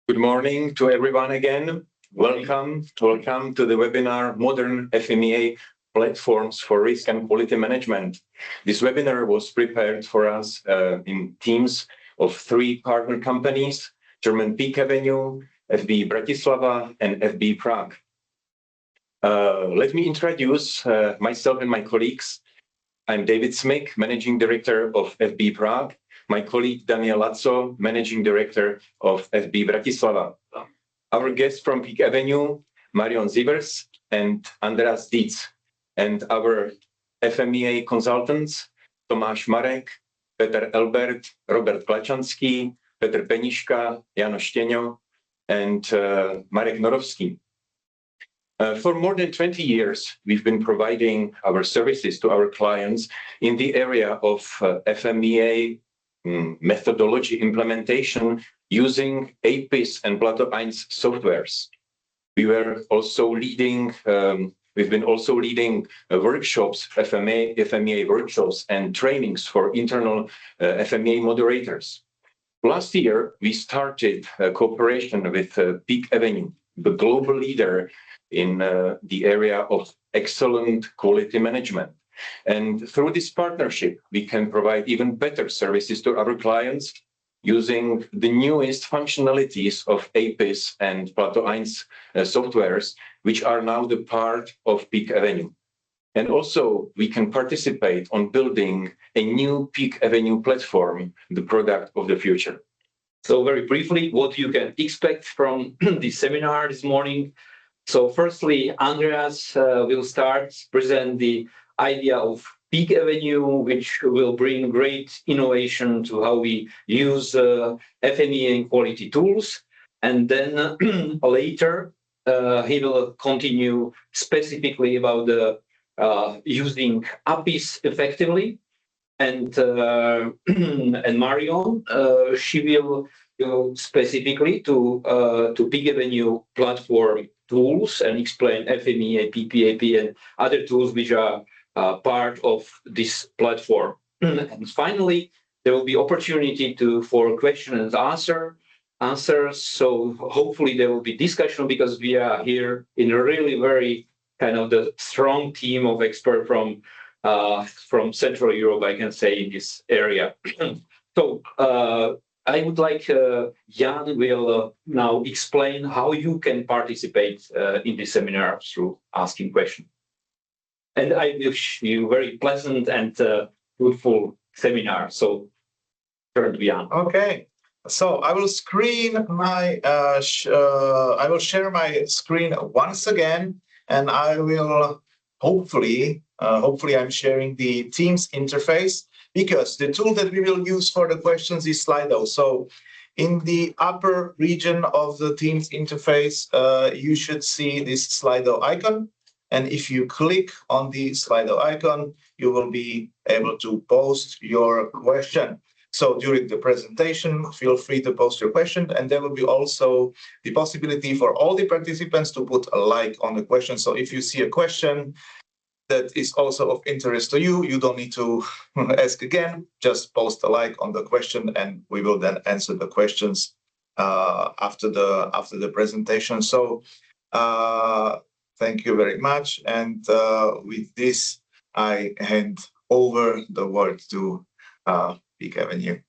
Good morning to everyone again. Welcome to the webinar Modern FMEA Platforms for Risk and Quality Management. This webinar was prepared for us in teams of 3 partner companies, German PeakAvenue, FBE Bratislava, and FBE Prague. Let me introduce myself and my colleagues. I'm David Smyk, Managing Director of FBE Prague. My colleague Daniel Laco, Managing Director of FBE Bratislava. Our guests from PeakAvenue, Marion Zivers and Andreas Dietz, and our FMEA consultants, Tomáš Marek, Peter Elbert, Robert Klačanský, Petr Peniška, Jano Štěňo, and Marek Norovský. For more than 20 years, we've been providing our services to our clients in the area of FMEA methodology implementation using APIS and Plato 1 softwares. We've been also leading workshops, FMEA workshops and trainings for internal FMEA moderators. Last year, we started a cooperation with PeakAvenue, the global leader in the area of excellent quality management. And through this partnership, we can provide even better services to our clients using the newest functionalities of APIS and Plato 1 softwares, which are now the part of PeakAvenue. And also, we can participate on building a new PeakAvenue platform, the product of the future. So very briefly, what you can expect from this seminar this morning. So firstly, Andreas will present the idea of PeakAvenue, which will bring great innovation to how we use FMEA and quality tools. And then later, he will continue specifically about the using APIS effectively. And Marion, she will go specifically to PeakAvenue platform tools and explain FMEA, PPAP, and other tools which are part of this platform. And finally, there will be opportunity for question and answers. So hopefully there will be discussion because we are here in a really very kind of the strong team of experts from Central Europe, I can say, in this area. So I would like Jan will now explain how you can participate in this seminar through asking questions. And I wish you very pleasant and fruitful seminar. So turn to Jan. Okay. So I will share my screen once again, and I will hopefully I'm sharing the Teams interface, because the tool that we will use for the questions is Slido. So in the upper region of the Teams interface, you should see this Slido icon. And if you click on the Slido icon, you will be able to post your question. So during the presentation, feel free to post your question. And there will be also the possibility for all the participants to put a like on the question. So if you see a question that is also of interest to you, you don't need to ask again, just post a like on the question and we will then answer the questions after the presentation. So thank you very much. And with this, I hand over the word to PeakAvenue.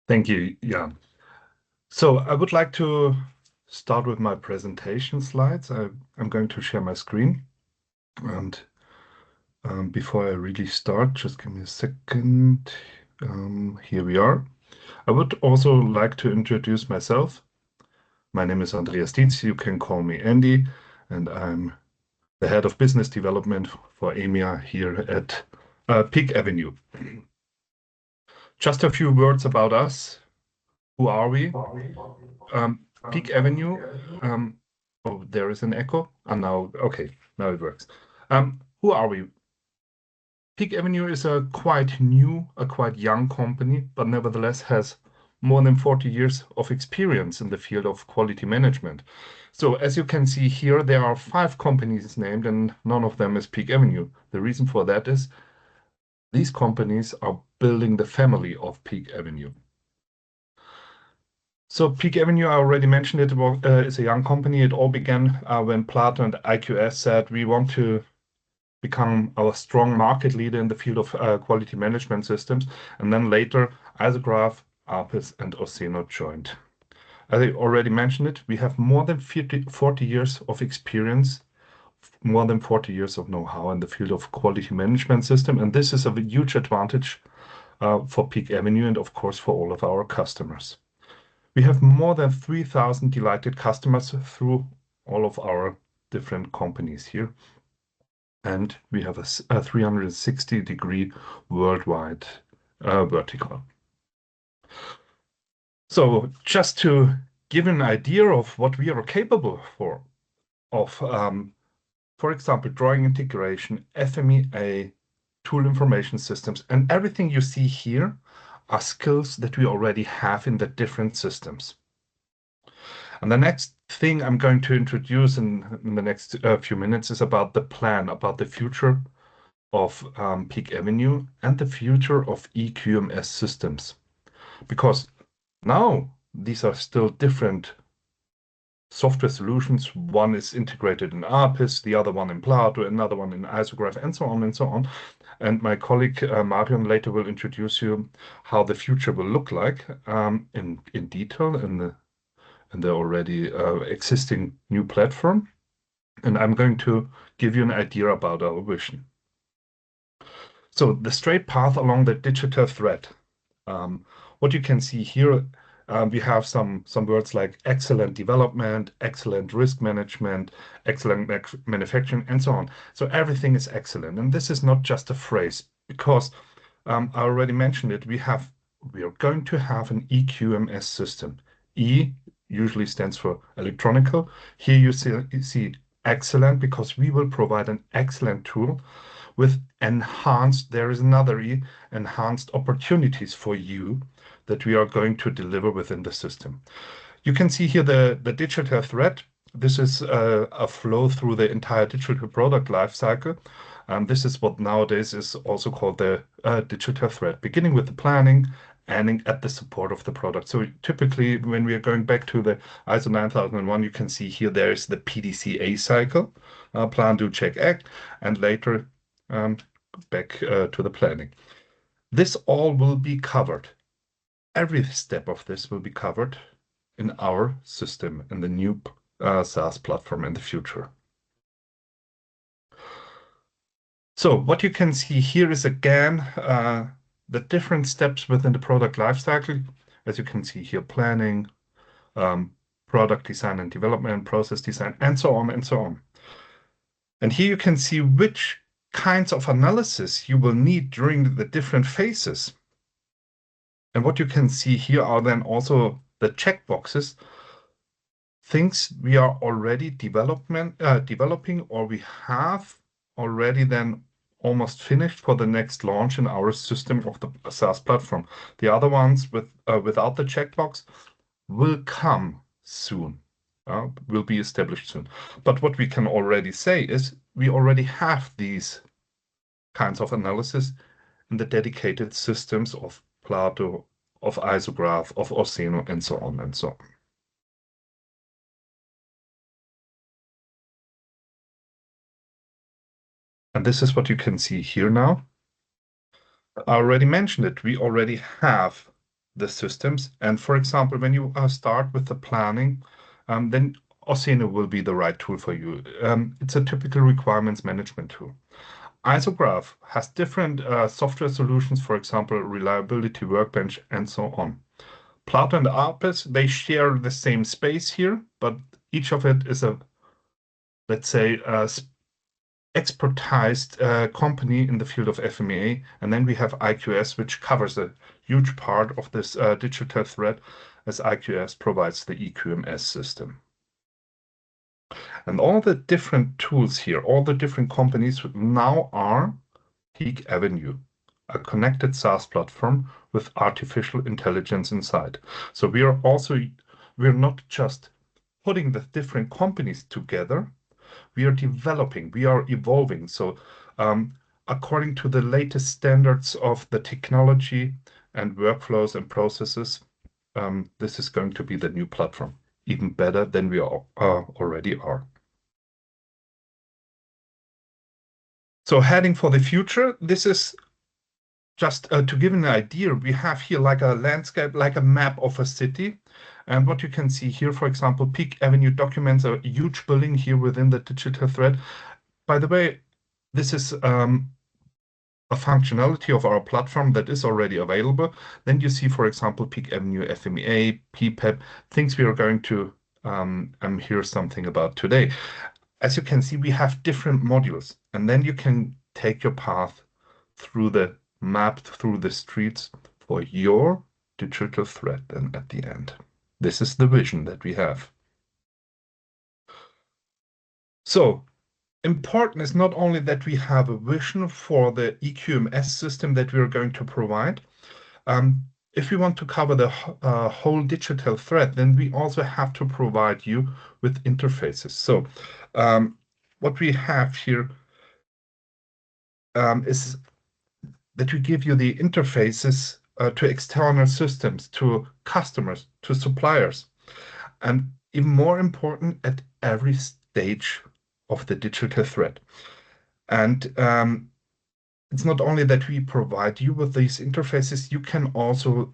Thank you, Jan. So I would like to start with my presentation slides. I'm going to share my screen. And before I really start, just give me a second. Here we are. I would also like to introduce myself. My name is Andreas Dietz. You can call me Andy, and I'm the head of business development for EMEA here at PeakAvenue. Just a few words about us. Who are we? PeakAvenue. Oh, there is an echo. And now, okay, now it works. Who are we? PeakAvenue is a quite young company, but nevertheless has more than 40 years of experience in the field of quality management. So as you can see here, there are 5 companies named and none of them is PeakAvenue. The reason for that is these companies are building the family of PeakAvenue. So PeakAvenue, I already mentioned it, is a young company. It all began when Plato and IQS said we want to become a strong market leader in the field of quality management systems. And then later, Isograph, Apis, and Oseno joined. As I already mentioned it, we have more than 40 years of experience, more than 40 years of know-how in the field of quality management system. And this is a huge advantage for PeakAvenue and, of course, for all of our customers. We have more than 3,000 delighted customers through all of our different companies here. And we have a 360-degree worldwide vertical. So just to give an idea of what we are capable of, for example, drawing integration, FMEA, tool information systems, and everything you see here are skills that we already have in the different systems. And the next thing I'm going to introduce in the next few minutes is about the plan, about the future of PeakAvenue and the future of EQMS systems. Because now these are still different software solutions. One is integrated in Apis, the other one in Plato, another one in Isograph, and so on and so on. And my colleague Marion later will introduce you how the future will look like in detail in the already existing new platform. And I'm going to give you an idea about our vision. So the straight path along the digital thread. What you can see here, we have some words like excellent development, excellent risk management, excellent manufacturing, and so on. So everything is excellent. And this is not just a phrase, because I already mentioned it. We are going to have an EQMS system. E usually stands for electronical. Here you see excellent, because we will provide an excellent tool with enhanced, there is another E, enhanced opportunities for you that we are going to deliver within the system. You can see here the digital thread. This is a flow through the entire digital product lifecycle. This is what nowadays is also called the digital thread, beginning with the planning, ending at the support of the product. So typically, when we are going back to the ISO 9001, you can see here there is the PDCA cycle, plan, do, check, act, and later back to the planning. This all will be covered. Every step of this will be covered in our system, in the new SaaS platform in the future. So what you can see here is again the different steps within the product lifecycle. As you can see here, planning, product design and development, process design, and so on and so on. And here you can see which kinds of analysis you will need during the different phases. And what you can see here are then also the checkboxes, things we are already developing, or we have already then almost finished for the next launch in our system of the SaaS platform. The other ones without the checkbox will come soon, will be established soon. But what we can already say is we already have these kinds of analysis in the dedicated systems of Plato, of Isograph, of Oseno, and so on and so on. And this is what you can see here now. I already mentioned it. We already have the systems. And for example, when you start with the planning, then Oseno will be the right tool for you. It's a typical requirements management tool. Isograph has different software solutions, for example, reliability workbench, and so on. Plato and Apis, they share the same space here, but each of it is a, let's say, expertized company in the field of FMEA. And then we have IQS, which covers a huge part of this digital thread, as IQS provides the EQMS system. And all the different tools here, all the different companies now are PeakAvenue, a connected SaaS platform with artificial intelligence inside. So we're not just putting the different companies together, we are developing, we are evolving. So according to the latest standards of the technology and workflows and processes, this is going to be the new platform, even better than we already are. So heading for the future, this is just to give an idea. We have here like a landscape, like a map of a city. And what you can see here, for example, PeakAvenue documents a huge building here within the digital thread. By the way, this is a functionality of our platform that is already available. Then you see, for example, PeakAvenue, FMEA, PPEP, things we are going to hear something about today. As you can see, we have different modules, and then you can take your path through the map, through the streets for your digital thread. And at the end, this is the vision that we have. So important is not only that we have a vision for the EQMS system that we are going to provide. If we want to cover the whole digital thread, then we also have to provide you with interfaces. So what we have here is that we give you the interfaces to external systems, to customers, to suppliers, and even more important, at every stage of the digital thread. And it's not only that we provide you with these interfaces, you can also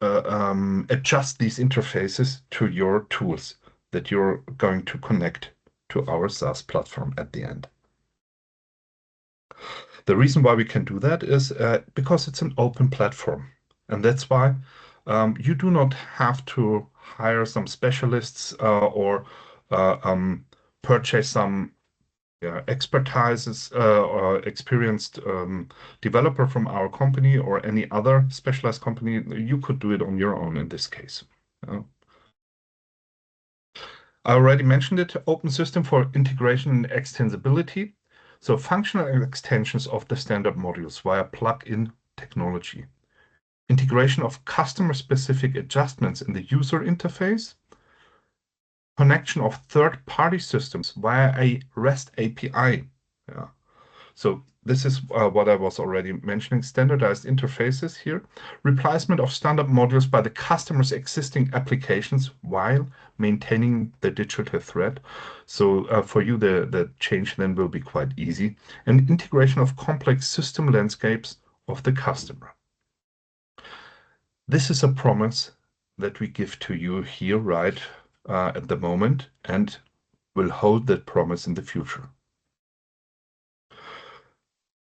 adjust these interfaces to your tools that you're going to connect to our SaaS platform at the end. The reason why we can do that is because it's an open platform. And that's why you do not have to hire some specialists or purchase some expertises or experienced developer from our company or any other specialized company. You could do it on your own in this case. I already mentioned it, open system for integration and extensibility. So functional extensions of the standard modules via plug-in technology. Integration of customer-specific adjustments in the user interface. Connection of third-party systems via a REST API. Yeah. So this is what I was already mentioning, standardized interfaces here. Replacement of standard modules by the customer's existing applications while maintaining the digital thread. So for you, the change then will be quite easy. And integration of complex system landscapes of the customer. This is a promise that we give to you here, right, at the moment, and will hold that promise in the future.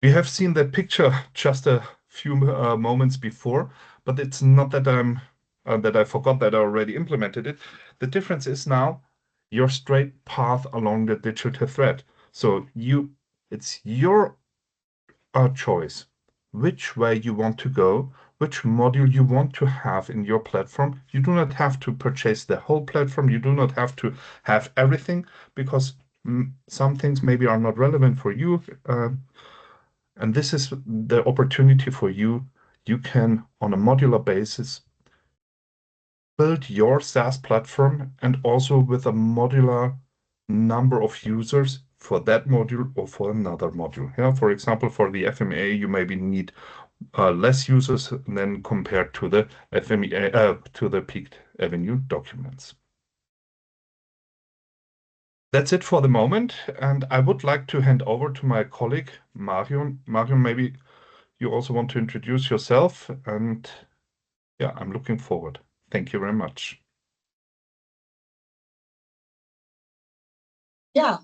We have seen that picture just a few moments before, but it's not that I forgot that I already implemented it. The difference is now your straight path along the digital thread. So it's your choice which way you want to go, which module you want to have in your platform. You do not have to purchase the whole platform. You do not have to have everything, because some things maybe are not relevant for you. And this is the opportunity for you. You can, on a modular basis, build your SaaS platform, and also with a modular number of users for that module or for another module. Yeah, for example, for the FMEA, you maybe need less users than compared to the FMEA to the PeakAvenue documents. That's it for the moment, and I would like to hand over to my colleague Marion. Marion, maybe you also want to introduce yourself, and yeah, I'm looking forward. Thank you very much. Yeah,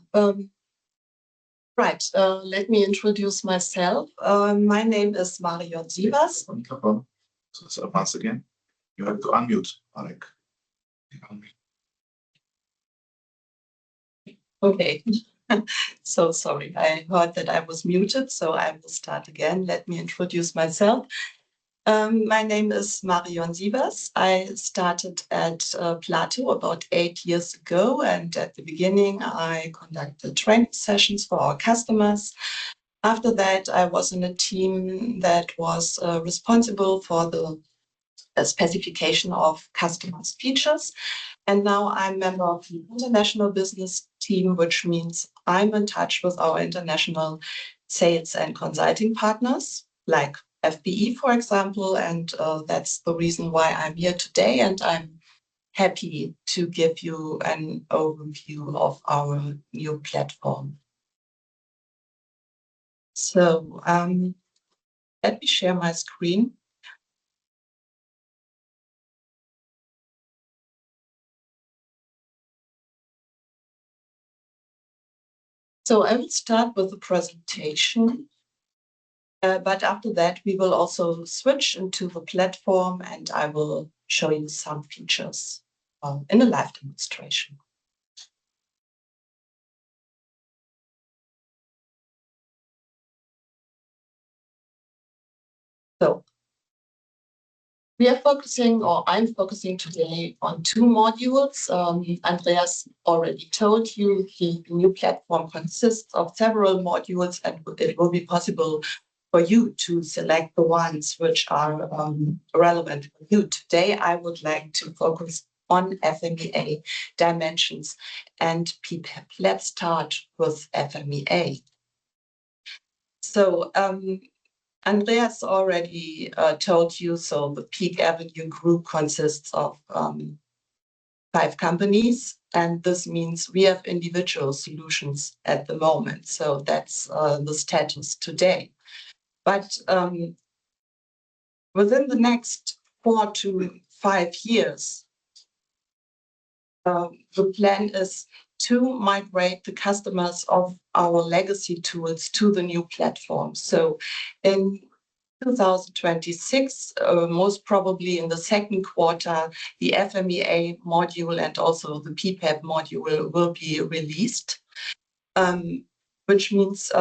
right. Let me introduce myself. My name is Marion Sievers. So once again, you have to unmute, Marek. Okay. So sorry, I heard that I was muted, so I will start again. Let me introduce myself. My name is Marion Sievers. I started at Plato about 8 years ago, and at the beginning I conducted training sessions for our customers. After that, I was in a team that was responsible for the specification of customers' features. And now I'm a member of the international business team, which means I'm in touch with our international sales and consulting partners, like FBE, for example, and that's the reason why I'm here today, and I'm happy to give you an overview of our new platform. So let me share my screen. So I will start with the presentation, but after that we will also switch into the platform and I will show you some features in a live demonstration. So we are focusing, or I'm focusing today on two modules. Andreas already told you the new platform consists of several modules and it will be possible for you to select the ones which are relevant for you. Today, I would like to focus on FMEA dimensions and PPAP. Let's start with FMEA. So Andreas already told you, so the PeakAvenue group consists of 5 companies, and this means we have individual solutions at the moment. So that's the status today. But within the next 4 to 5 years, the plan is to migrate the customers of our legacy tools to the new platform. So in 2026, most probably in the second quarter, the FMEA module and also the PPAP module will be released, which means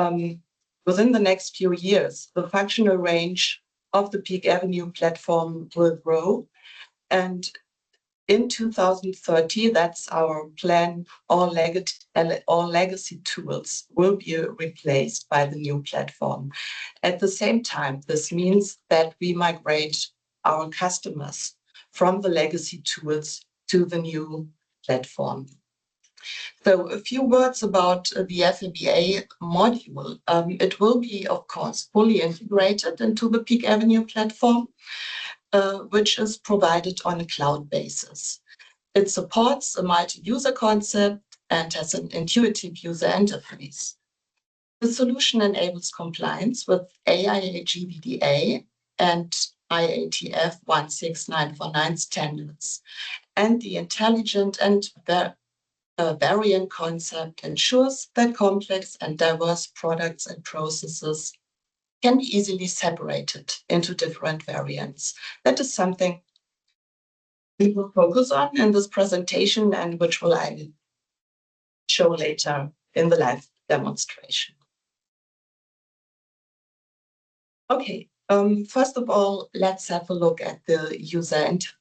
within the next few years, the functional range of the PeakAvenue platform will grow. And in 2030, that's our plan, all legacy tools will be replaced by the new platform. At the same time, this means that we migrate our customers from the legacy tools to the new platform. So a few words about the FBE module. It will be, of course, fully integrated into the PeakAvenue platform, which is provided on a cloud basis. It supports a multi-user concept and has an intuitive user interface. The solution enables compliance with AIA-GVDA and IATF 16949 standards, and the intelligent and variant concept ensures that complex and diverse products and processes can be easily separated into different variants. That is something we will focus on in this presentation and which will I show later in the live demonstration. Okay, first of all, let's have a look at the user interface.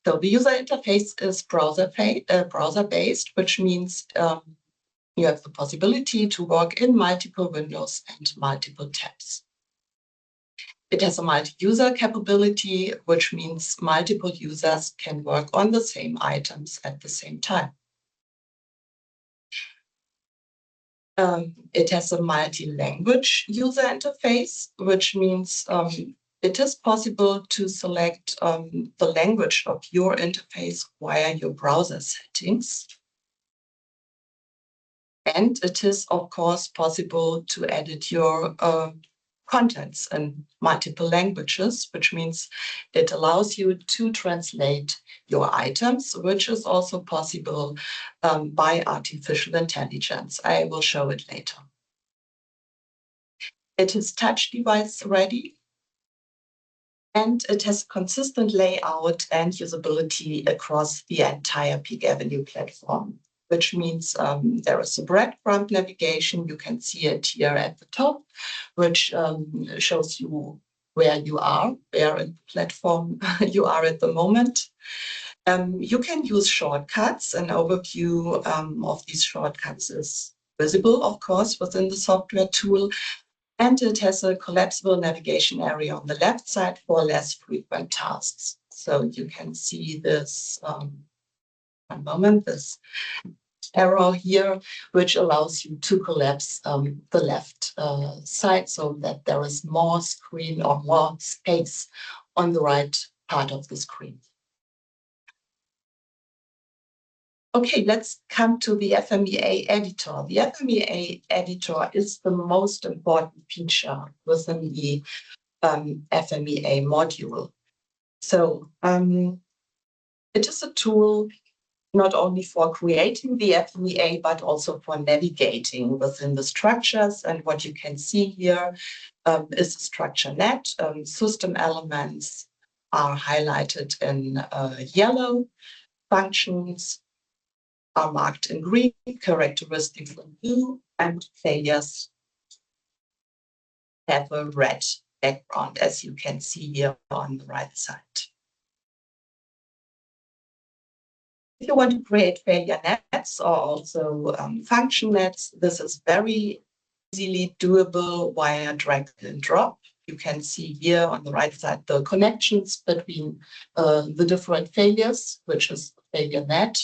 So the user interface is browser-based, which means you have the possibility to work in multiple windows and multiple tabs. It has a multi-user capability, which means multiple users can work on the same items at the same time. It has a multi-language user interface, which means it is possible to select the language of your interface via your browser settings. And it is, of course, possible to edit your contents in multiple languages, which means it allows you to translate your items, which is also possible by artificial intelligence. I will show it later. It is touch device ready, and it has consistent layout and usability across the entire PeakAvenue platform, which means there is a breadcrumb navigation. You can see it here at the top, which shows you where you are, where in the platform you are at the moment. You can use shortcuts. An overview of these shortcuts is visible, of course, within the software tool. And it has a collapsible navigation area on the left side for less frequent tasks. So you can see this, one moment, this error here, which allows you to collapse the left side so that there is more screen or more space on the right part of the screen. Okay, let's come to the FMEA editor. The FMEA editor is the most important feature within the FMEA module. So it is a tool not only for creating the FMEA, but also for navigating within the structures. And what you can see here is a structure net. System elements are highlighted in yellow. Functions are marked in green, characteristics in blue, and failures have a red background, as you can see here on the right side. If you want to create failure nets or also function nets, this is very easily doable via drag and drop. You can see here on the right side the connections between the different failures, which is failure net.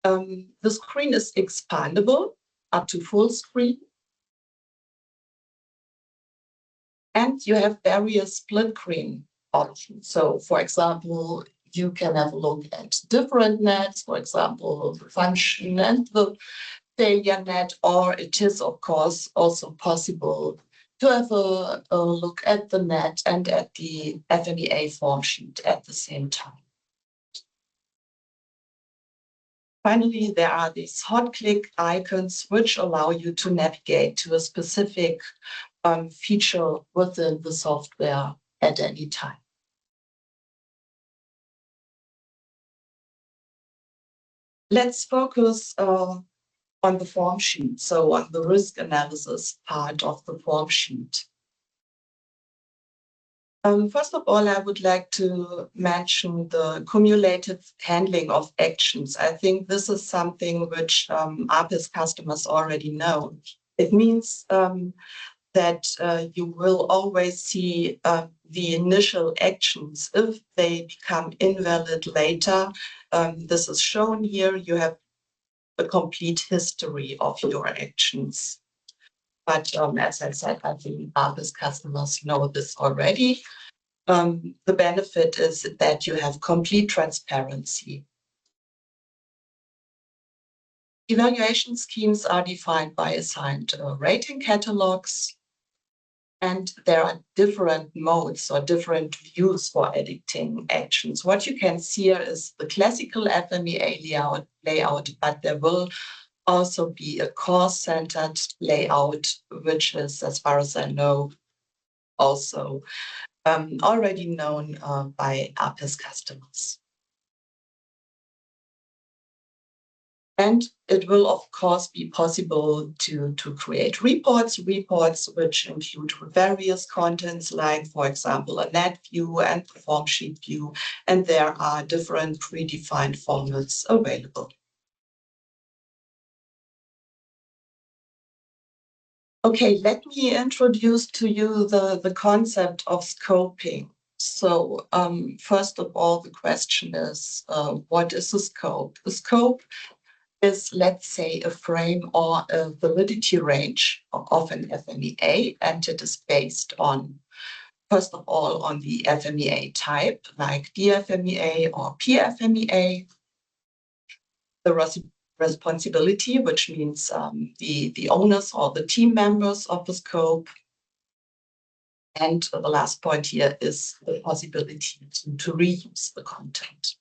The screen is expandable up to full screen. And you have various split screen options. So, for example, you can have a look at different nets, for example, the function and the failure net, or it is, of course, also possible to have a look at the net and at the FMEA form sheet at the same time. Finally, there are these hot-click icons which allow you to navigate to a specific feature within the software at any time. Let's focus on the form sheet, so on the risk analysis part of the form sheet. First of all, I would like to mention the cumulative handling of actions. I think this is something which APIS customers already know. It means that you will always see the initial actions. If they become invalid later, this is shown here. You have a complete history of your actions. But as I said, I think APIS customers know this already. The benefit is that you have complete transparency. Evaluation schemes are defined by assigned rating catalogs. And there are different modes or different views for editing actions. What you can see here is the classical FMEA layout, but there will also be a course-centered layout, which is, as far as I know, also already known by APIS customers. And it will, of course, be possible to create reports which include various contents, like, for example, a net view and the form sheet view, and there are different predefined formats available. Okay, let me introduce to you the concept of scoping. So first of all, the question is, what is a scope? A scope is, let's say, a frame or a validity range of an FMEA, and it is based on, first of all, on the FMEA type, like DFMEA or PFMEA, the responsibility, which means the owners or the team members of the scope. And the last point here is the possibility to reuse the content.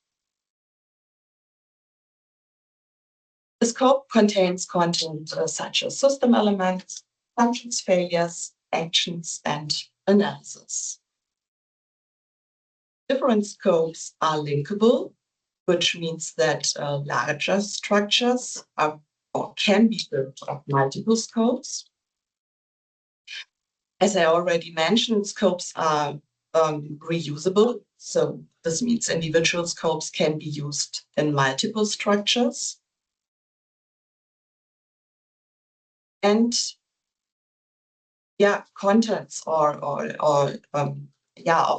The scope contains content such as system elements, functions, failures, actions, and analysis. Different scopes are linkable, which means that larger structures are or can be built of multiple scopes. As I already mentioned, scopes are reusable. So this means individual scopes can be used in multiple structures. And contents of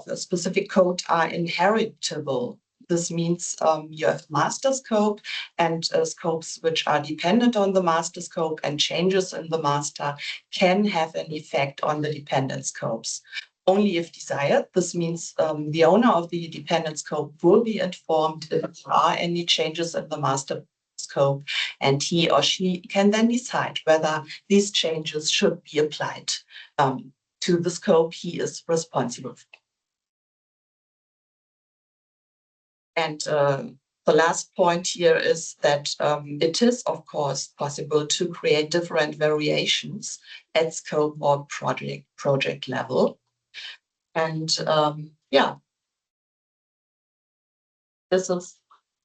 a specific code are inheritable. This means you have master scope and scopes which are dependent on the master scope, and changes in the master can have an effect on the dependent scopes. Only if desired. This means the owner of the dependent scope will be informed if there are any changes in the master scope, and he or she can then decide whether these changes should be applied to the scope he is responsible for. And the last point here is that it is, of course, possible to create different variations at scope or project level. And yeah, this is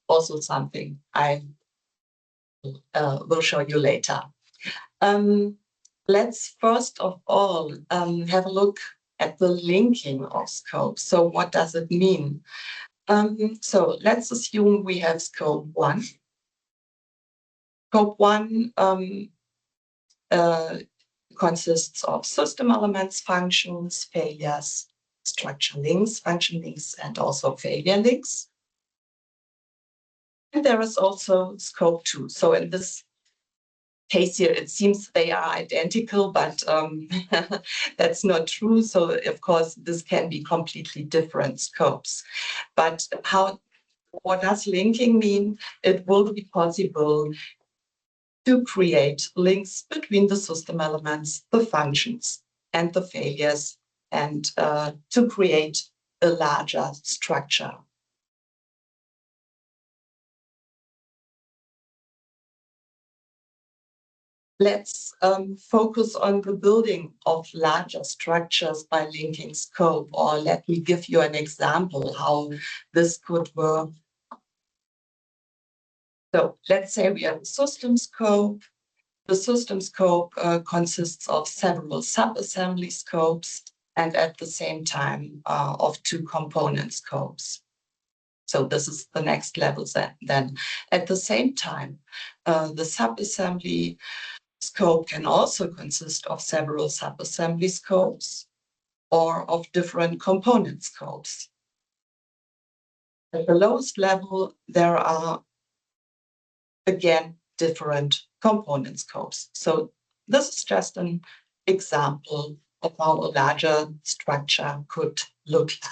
also something I will show you later. Let's first of all have a look at the linking of scopes. So what does it mean? So let's assume we have scope 1. Scope 1 consists of system elements, functions, failures, structure links, function links, and also failure links. And there is also scope 2. So in this case here, it seems they are identical, but that's not true. So of course, this can be completely different scopes. But what does linking mean? It will be possible to create links between the system elements, the functions, and the failures, and to create a larger structure. Let's focus on the building of larger structures by linking scope, or let me give you an example how this could work. So let's say we have a system scope. The system scope consists of several sub-assembly scopes, and at the same time of 2 component scopes. So this is the next level then. At the same time, the sub-assembly scope can also consist of several sub-assembly scopes or of different component scopes. At the lowest level, there are, again, different component scopes. So this is just an example of how a larger structure could look like.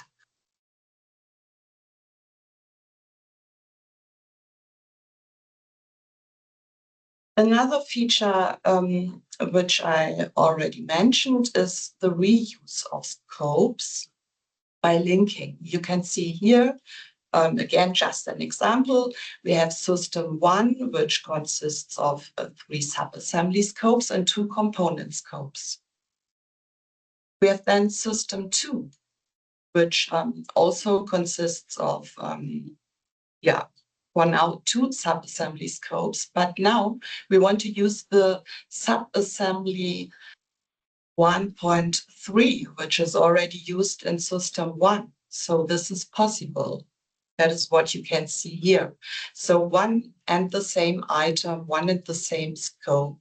Another feature which I already mentioned is the reuse of scopes by linking. You can see here, again, just an example. We have system 1, which consists of 3 sub-assembly scopes and 2 component scopes. We have then system 2, which also consists of 2 sub-assembly scopes, but now we want to use the sub-assembly 1.3, which is already used in system 1. So this is possible. That is what you can see here. So one and the same item, one and the same scope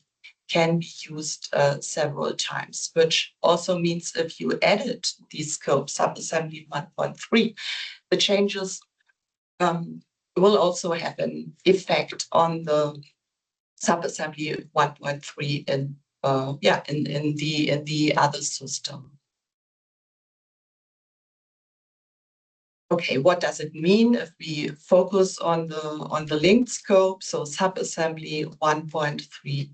can be used several times, which also means if you edit these scopes, sub-assembly 1.3, the changes will also have an effect on the sub-assembly 1.3 in the other system. Okay, what does it mean if we focus on the linked scope? So sub-assembly 1.3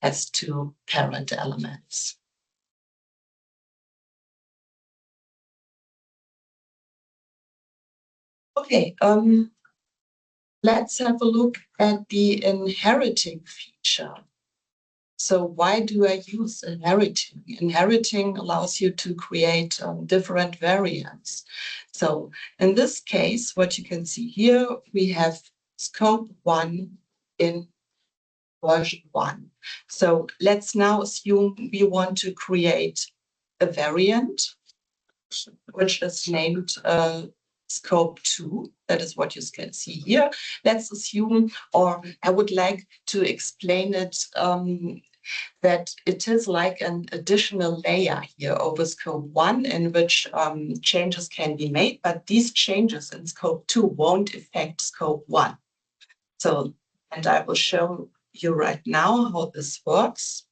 has 2 parent elements. Okay, let's have a look at the inheriting feature. So why do I use inheriting? Inheriting allows you to create different variants. So in this case, what you can see here, we have scope 1 in version 1. So let's now assume we want to create a variant, which is named scope 2. That is what you can see here. Let's assume, or I would like to explain it that it is like an additional layer here over scope 1 in which changes can be made, but these changes in scope 2 won't affect scope 1. So, and I will show you right now how this works.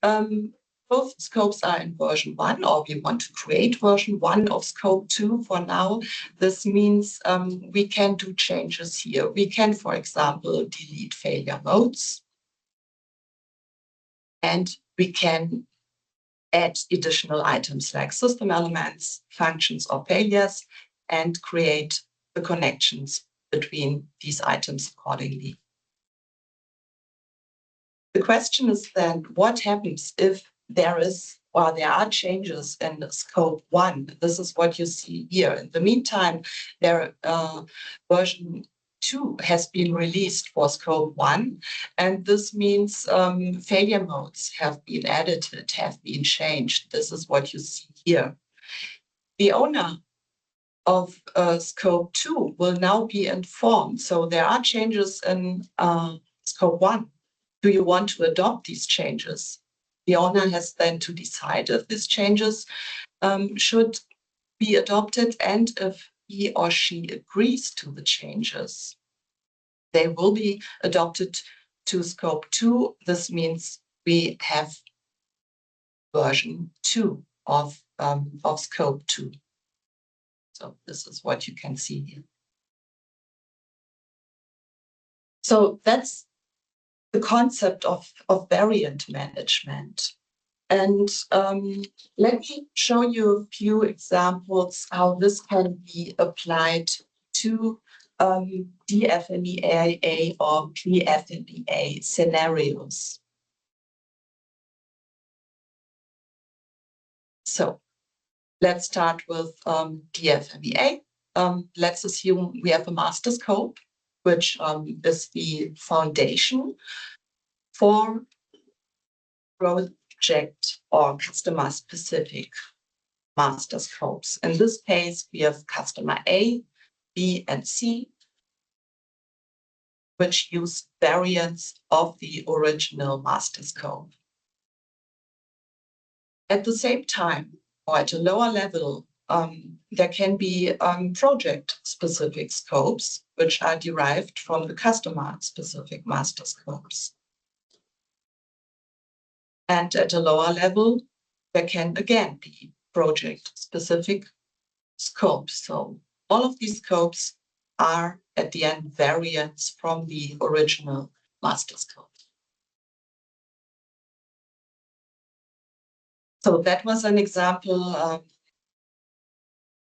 Both scopes are in version 1, or we want to create version 1 of scope 2 for now. This means we can do changes here. We can, for example, delete failure modes. And we can add additional items like system elements, functions, or failures, and create the connections between these items accordingly. The question is then, what happens if there are changes in scope 1? This is what you see here. In the meantime, version 2 has been released for scope 1, and this means failure modes have been edited, have been changed. This is what you see here. The owner of scope 2 will now be informed. So there are changes in scope 1. Do you want to adopt these changes? The owner has then to decide if these changes should be adopted, and if he or she agrees to the changes, they will be adopted to scope 2. This means we have version 2 of scope 2. So this is what you can see here. So that's the concept of variant management. And let me show you a few examples how this can be applied to DFMEA or PFMEA scenarios. So let's start with DFMEA. Let's assume we have a master scope, which is the foundation for project or customer-specific master scopes. In this case, we have customer A, B, and C, which use variants of the original master scope. At the same time, or at a lower level, there can be project-specific scopes, which are derived from the customer-specific master scopes. And at a lower level, there can again be project-specific scopes. So all of these scopes are at the end variants from the original master scope. So that was an example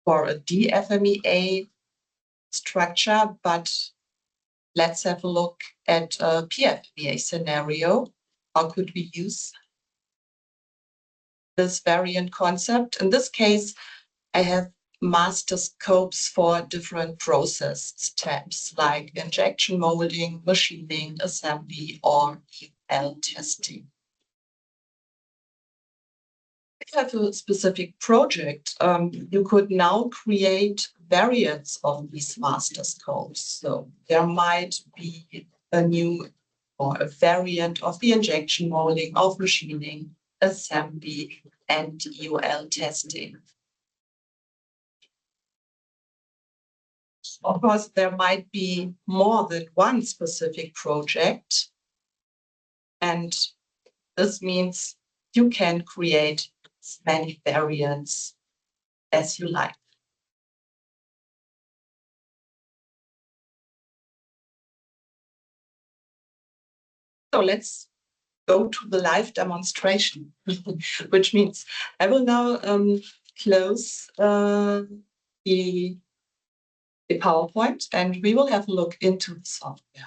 for a DFMEA structure, but let's have a look at a PFMEA scenario. How could we use this variant concept? In this case, I have master scopes for different process steps like injection molding, machining, assembly, or UL testing. If you have a specific project, you could now create variants of these master scopes. So there might be a new or a variant of the injection molding, of machining, assembly, and UL testing. Of course, there might be more than one specific project, and this means you can create as many variants as you like. So let's go to the live demonstration, which means I will now close the PowerPoint, and we will have a look into the software.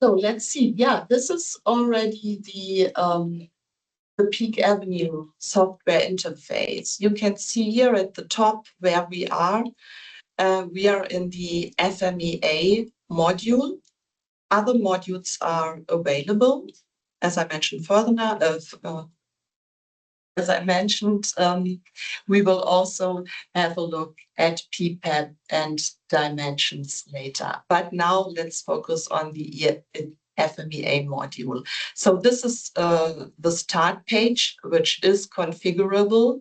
So let's see. Yeah, this is already the PeakAvenue software interface. You can see here at the top where we are. We are in the FMEA module. Other modules are available, as I mentioned further, as I mentioned, we will also have a look at PPAP and dimensions later. But now let's focus on the FMEA module. So this is the start page, which is configurable.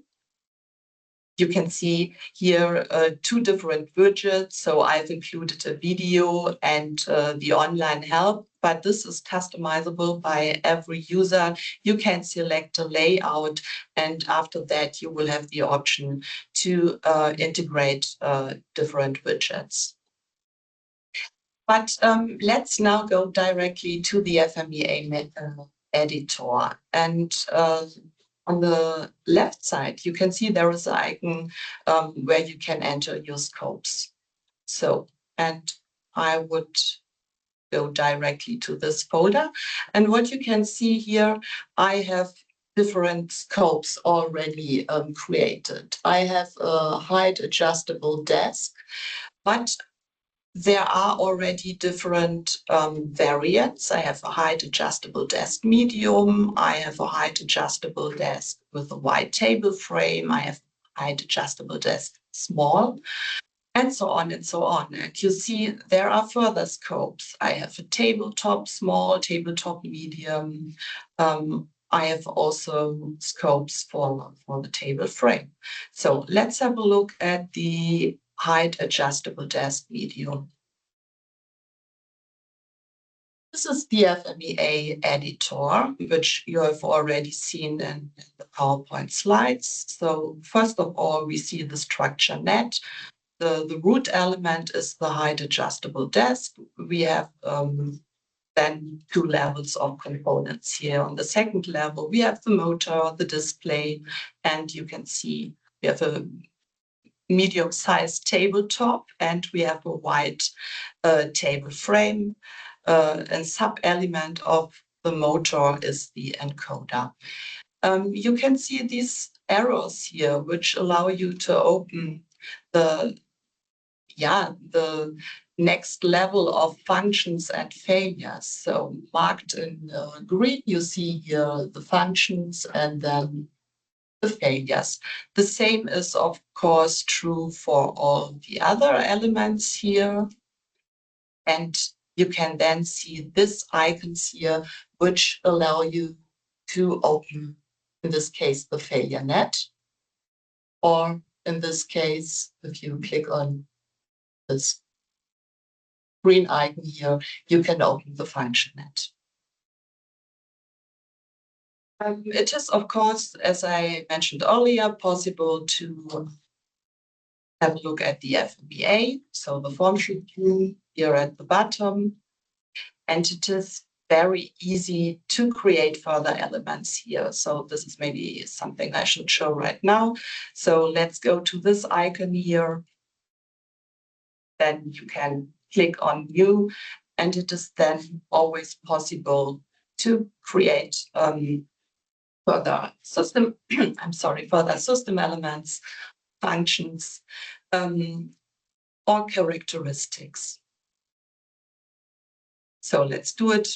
You can see here 2 different widgets. So I've included a video and the online help, but this is customizable by every user. You can select a layout, and after that, you will have the option to integrate different widgets. But let's now go directly to the FMEA editor. And on the left side, you can see there is an icon where you can enter your scopes. So, and I would go directly to this folder. And what you can see here, I have different scopes already created. I have a height adjustable desk, but there are already different variants. I have a height adjustable desk medium. I have a height adjustable desk with a wide table frame. I have height adjustable desk small, and so on and so on. And you see there are further scopes. I have a tabletop small, tabletop medium. I have also scopes for the table frame. So let's have a look at the height adjustable desk medium. This is the FMEA editor, which you have already seen in the PowerPoint slides. So first of all, we see the structure net. The root element is the height adjustable desk. We have then 2 levels of components here. On the second level, we have the motor, the display, and you can see we have a medium-sized tabletop, and we have a wide table frame. And sub-element of the motor is the encoder. You can see these arrows here, which allow you to open the next level of functions and failures. So marked in green, you see here the functions and then the failures. The same is, of course, true for all the other elements here. And you can then see these icons here, which allow you to open, in this case, the failure net. Or in this case, if you click on this green icon here, you can open the function net. It is, of course, as I mentioned earlier, possible to have a look at the FBA, so the form sheet view here at the bottom. And it is very easy to create further elements here. So this is maybe something I should show right now. So let's go to this icon here. Then you can click on New, and it is then always possible to create further system, further system elements, functions, or characteristics. So let's do it.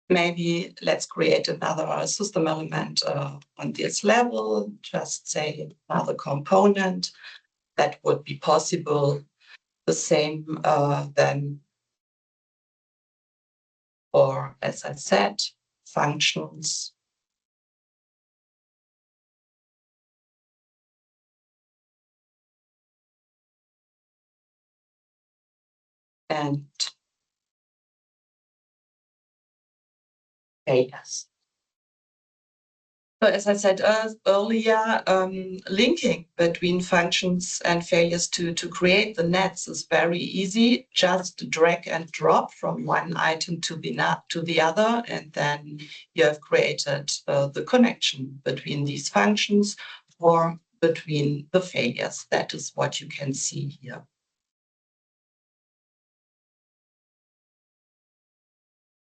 Maybe let's create another system element on this level, just say another component. That would be possible. The same then, or as I said, functions. And failures. So as I said earlier, linking between functions and failures to create the nets is very easy. Just drag and drop from one item to the other, and then you have created the connection between these functions or between the failures. That is what you can see here.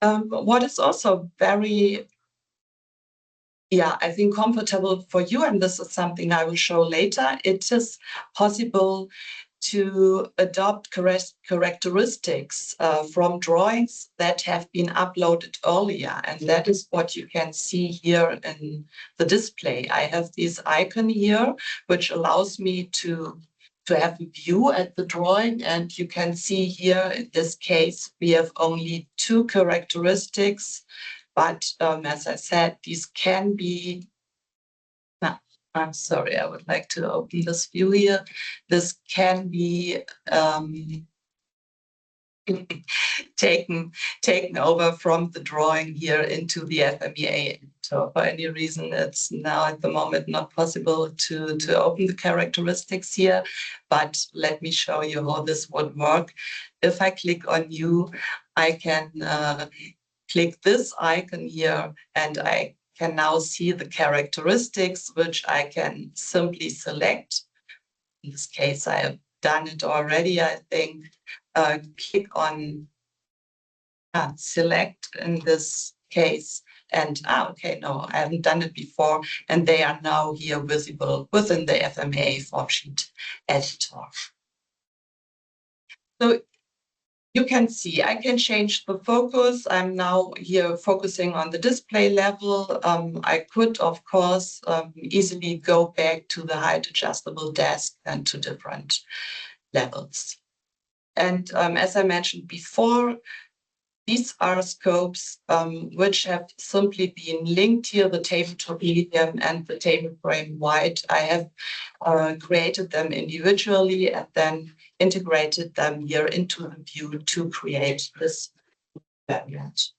What is also very, I think comfortable for you, and this is something I will show later, it is possible to adopt characteristics from drawings that have been uploaded earlier. And that is what you can see here in the display. I have this icon here, which allows me to have a view at the drawing. And you can see here, in this case, we have only 2 characteristics. But as I said, these can be, I'm sorry, I would like to open this view here. This can be taken over from the drawing here into the FMEA. So for any reason, it's now at the moment not possible to open the characteristics here, but let me show you how this would work. If I click on New, I can click this icon here, and I can now see the characteristics, which I can simply select. In this case, I have done it already, I think. Click on select in this case, and okay, no, I haven't done it before, and they are now here visible within the FMEA form sheet editor. So you can see I can change the focus. I'm now here focusing on the display level. I could, of course, easily go back to the height adjustable desk and to different levels. And as I mentioned before, these are scopes which have simply been linked here, the tabletop medium and the table frame white. I have created them individually and then integrated them here into the view to create this variant.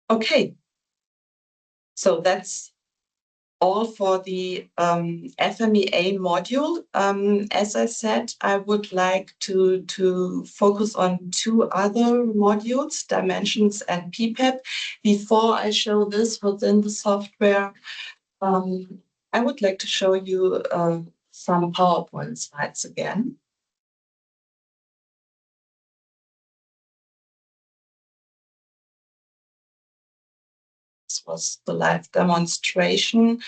Okay, so that's all for the FMEA module. As I said, I would like to focus on 2 other modules, dimensions and PPAP. Before I show this within the software, I would like to show you some PowerPoint slides again. This was the live demonstration.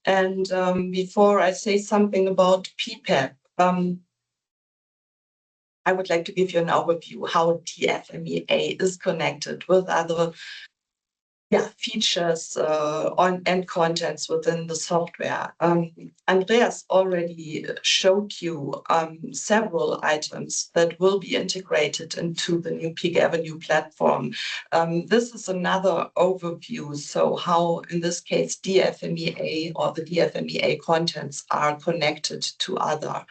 And before I say something about PPAP, I would like to give you an overview how DFMEA is connected with other features and contents within the software. Andreas already showed you several items that will be integrated into the new PeakAvenue platform. This is another overview, so how, in this case, DFMEA or the DFMEA contents are connected to other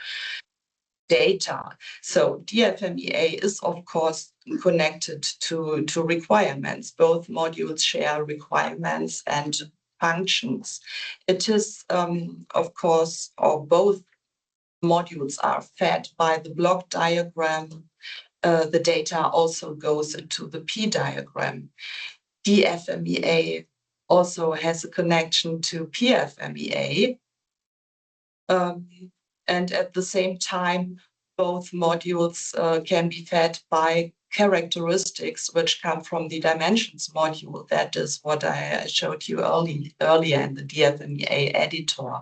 data. So DFMEA is, of course, connected to requirements. Both modules share requirements and functions. It is, of course, or both modules are fed by the block diagram. The data also goes into the P diagram. DFMEA also has a connection to PFMEA. And at the same time, both modules can be fed by characteristics which come from the dimensions module. That is what I showed you earlier in the DFMEA editor.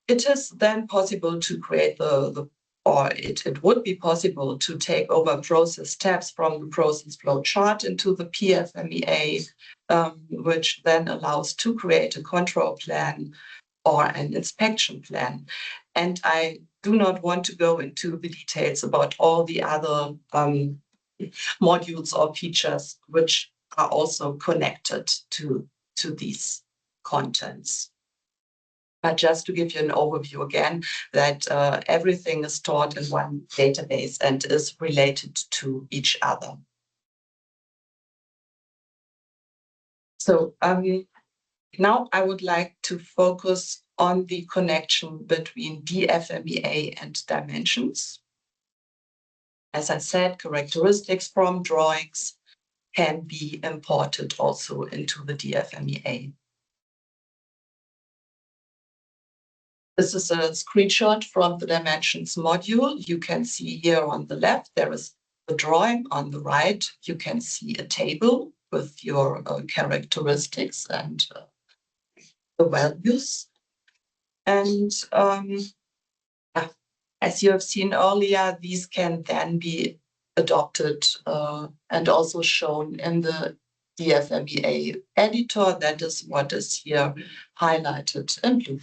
It is then possible to create it would be possible to take over process steps from the process flow chart into the PFMEA, which then allows to create a control plan or an inspection plan. And I do not want to go into the details about all the other modules or features which are also connected to these contents. But just to give you an overview again, that everything is stored in one database and is related to each other. So now I would like to focus on the connection between DFMEA and dimensions. As I said, characteristics from drawings can be imported also into the DFMEA. This is a screenshot from the dimensions module. You can see here on the left, there is the drawing. On the right, you can see a table with your characteristics and the values. And as you have seen earlier, these can then be adopted and also shown in the FBE editor. That is what is here highlighted in blue.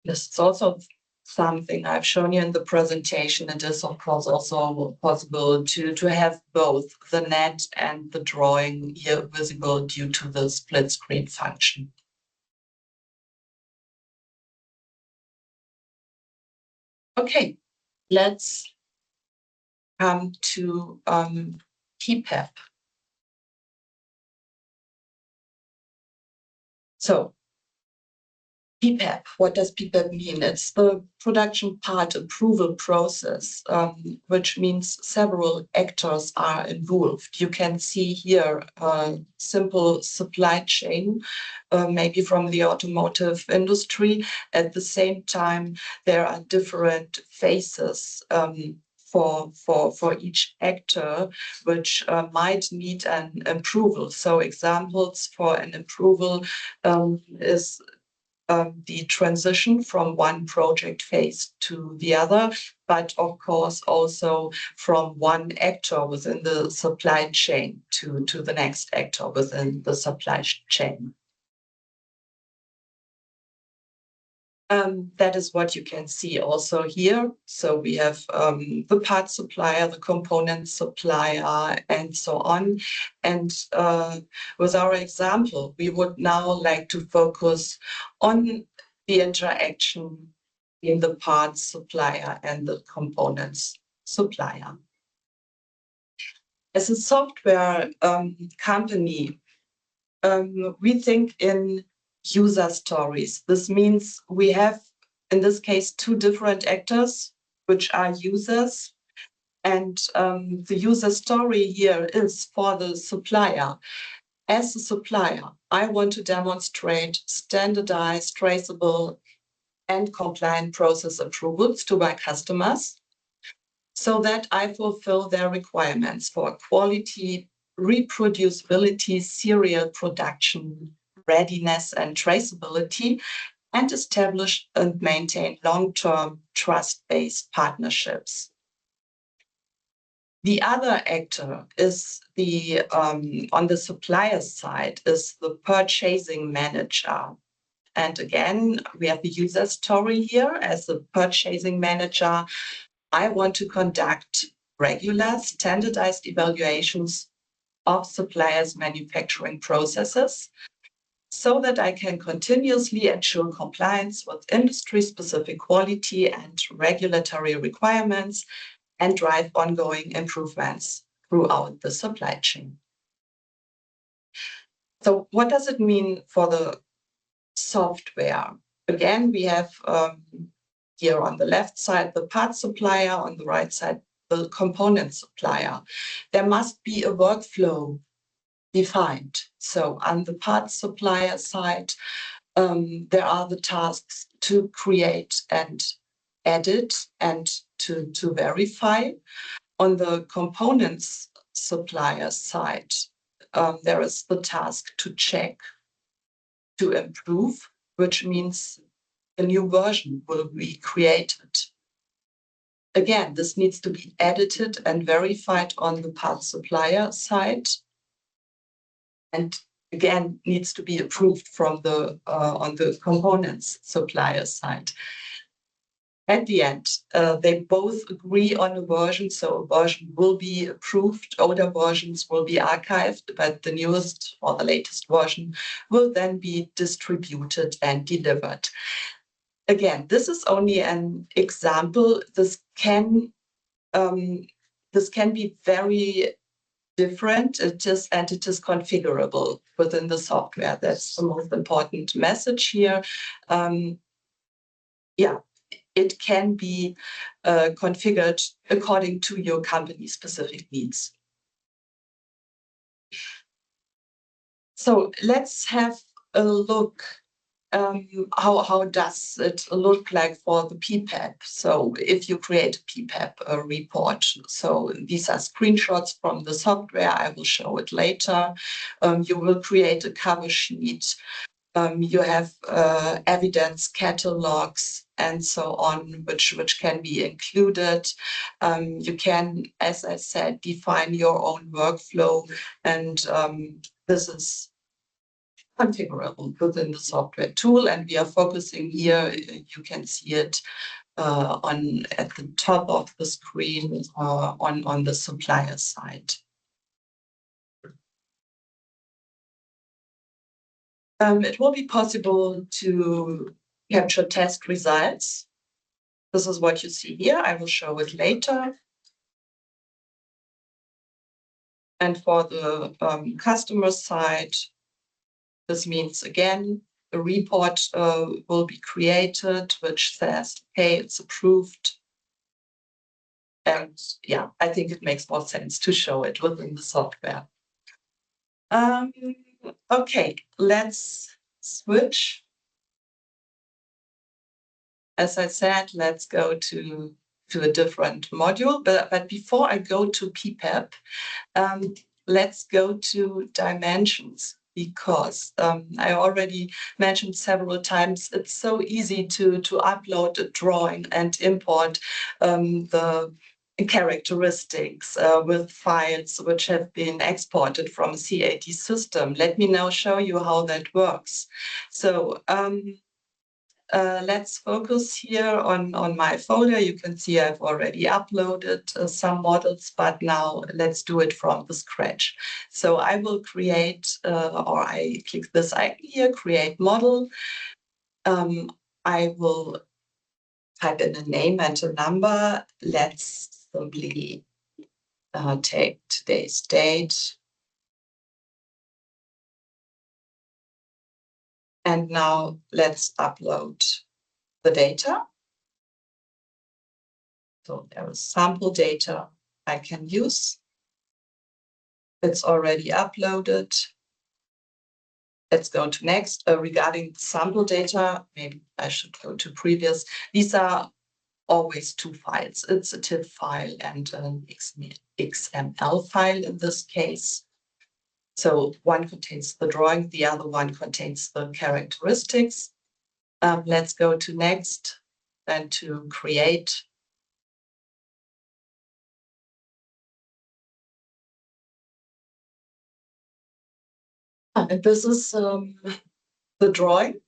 This is also something I've shown you in the presentation. It is, of course, also possible to have both the net and the drawing here visible due to the split screen function. Okay, let's come to PPAP. So PPAP, what does PPAP mean? It's the production part approval process, which means several actors are involved. You can see here a simple supply chain, maybe from the automotive industry. At the same time, there are different phases for each actor, which might need an approval. So examples for an approval is the transition from one project phase to the other, but of course also from one actor within the supply chain to the next actor within the supply chain. That is what you can see also here. So we have the part supplier, the component supplier, and so on. And with our example, we would now like to focus on the interaction in the parts supplier and the components supplier. As a software company, we think in user stories. This means we have, in this case, two different actors, which are users. And the user story here is for the supplier. As a supplier, I want to demonstrate standardized, traceable, and compliant process approvals to my customers so that I fulfill their requirements for quality, reproducibility, serial production, readiness, and traceability, and establish and maintain long-term trust-based partnerships. The other actor is the, on the supplier side, is the purchasing manager. And again, we have the user story here. As a purchasing manager, I want to conduct regular standardized evaluations of suppliers' manufacturing processes so that I can continuously ensure compliance with industry-specific quality and regulatory requirements and drive ongoing improvements throughout the supply chain. So what does it mean for the software? Again, we have here on the left side, the parts supplier, on the right side, the component supplier. There must be a workflow defined. So on the parts supplier side, there are the tasks to create and edit and to verify. On the components supplier side, there is the task to check, to improve, which means a new version will be created. Again, this needs to be edited and verified on the parts supplier side. And again, needs to be approved from the on the components supplier side. At the end, they both agree on a version, so a version will be approved. Older versions will be archived, but the newest or the latest version will then be distributed and delivered. Again, this is only an example. This can be very different. It is configurable within the software. That's the most important message here. It can be configured according to your company's specific needs. So let's have a look how does it look like for the PPAP? So if you create a PPAP report, so these are screenshots from the software. I will show it later. You will create a cover sheet. You have evidence catalogs and so on, which can be included. You can, as I said, define your own workflow, and this is configurable within the software tool. And we are focusing here, you can see it at the top of the screen on the supplier side. It will be possible to capture test results. This is what you see here. I will show it later. And for the customer side, this means, again, a report will be created, which says, hey, it's approved. And yeah, I think it makes more sense to show it within the software. Okay, let's switch. As I said, let's go to a different module. But before I go to PPAP, let's go to dimensions, because I already mentioned several times, it's so easy to upload a drawing and import the characteristics with files which have been exported from a CAD system. Let me now show you how that works. So let's focus here on my folder. You can see I've already uploaded some models, but now let's do it from the scratch. So I will create, or I click this icon here, create model. I will type in a name and a number. Let's simply take today's date. And now let's upload the data. So there is sample data I can use. It's already uploaded. Let's go to next. Regarding sample data, maybe I should go to previous. These are always two files. It's a TIFF file and an XML file in this case. So one contains the drawing, the other one contains the characteristics. Let's go to next, then to create. And this is the drawing.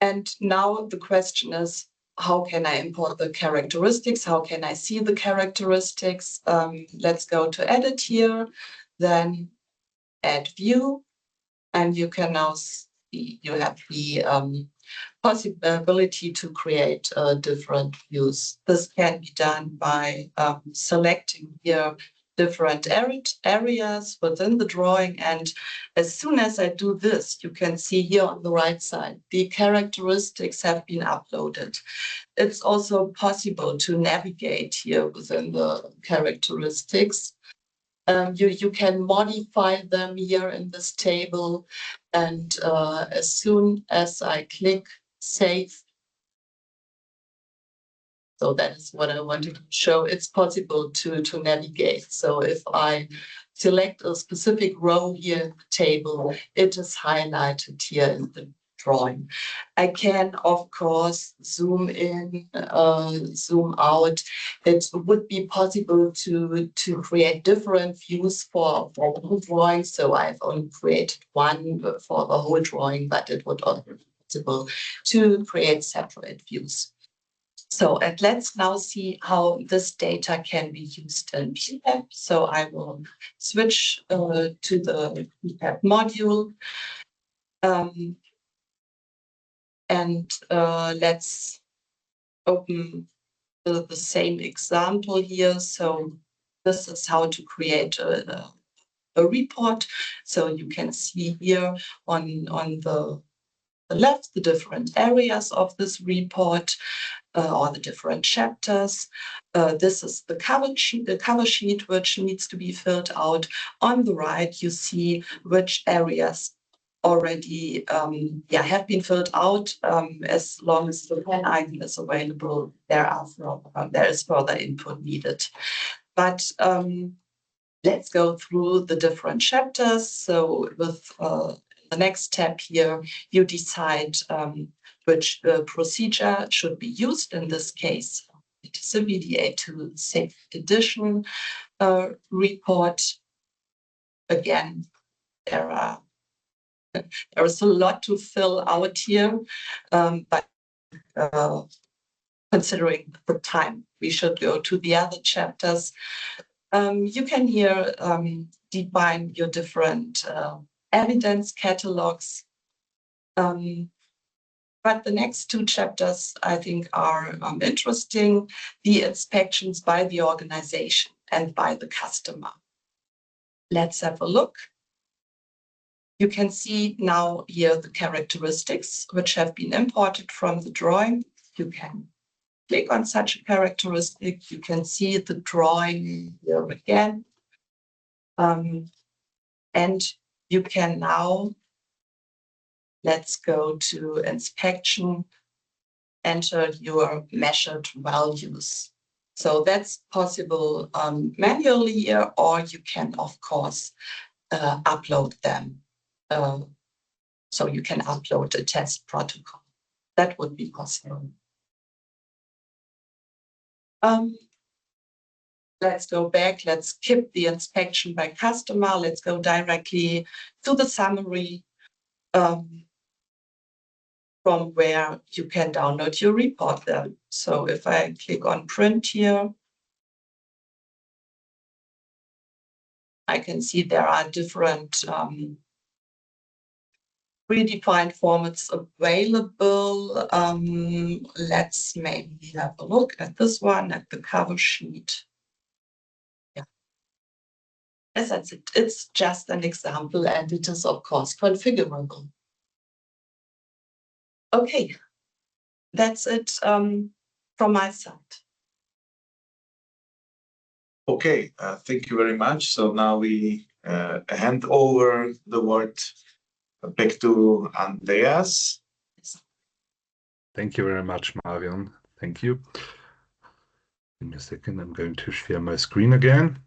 And now the question is, how can I import the characteristics? How can I see the characteristics? Let's go to edit here, then add view. And you can now see you have the possibility to create different views. This can be done by selecting here different areas within the drawing. And as soon as I do this, you can see here on the right side, the characteristics have been uploaded. It's also possible to navigate here within the characteristics. You can modify them here in this table. And as soon as I click save, so that is what I wanted to show. It's possible to navigate. So if I select a specific row here in the table, it is highlighted here in the drawing. I can, of course, zoom in, zoom out. It would be possible to create different views for the whole drawing. So I've only created one for the whole drawing, but it would also be possible to create separate views. So, and let's now see how this data can be used in PeakAvenue. So I will switch to the PeakAvenue module. And let's open the same example here. So this is how to create a report. So you can see here on the left the different areas of this report. Or the different chapters. This is the cover sheet which needs to be filled out. On the right, you see which areas already have been filled out. As long as the pen icon is available, there is further input needed. But let's go through the different chapters. So with the next step here, you decide which procedure should be used. In this case, it is a VDA to Safe Edition report. Again, there is a lot to fill out here, but considering the time, we should go to the other chapters. You can here define your different evidence catalogs. But the next two chapters, I think, are interesting. The inspections by the organization and by the customer. Let's have a look. You can see now here the characteristics which have been imported from the drawing. You can click on such a characteristic. You can see the drawing here again. And you can now, let's go to inspection, enter your measured values. So that's possible manually here, or you can, of course, upload them. So you can upload a test protocol. That would be possible. Let's go back. Let's skip the inspection by customer. Let's go directly to the summary from where you can download your report then. So if I click on print here, I can see there are different predefined formats available. Let's maybe have a look at this one, at the cover sheet. Yeah. As I said, it's just an example and it is, of course, configurable. Okay, that's it from my side. Okay, thank you very much. So now we hand over the word back to Andreas. Thank you very much, Marion. Thank you. Give me a second. I'm going to share my screen again.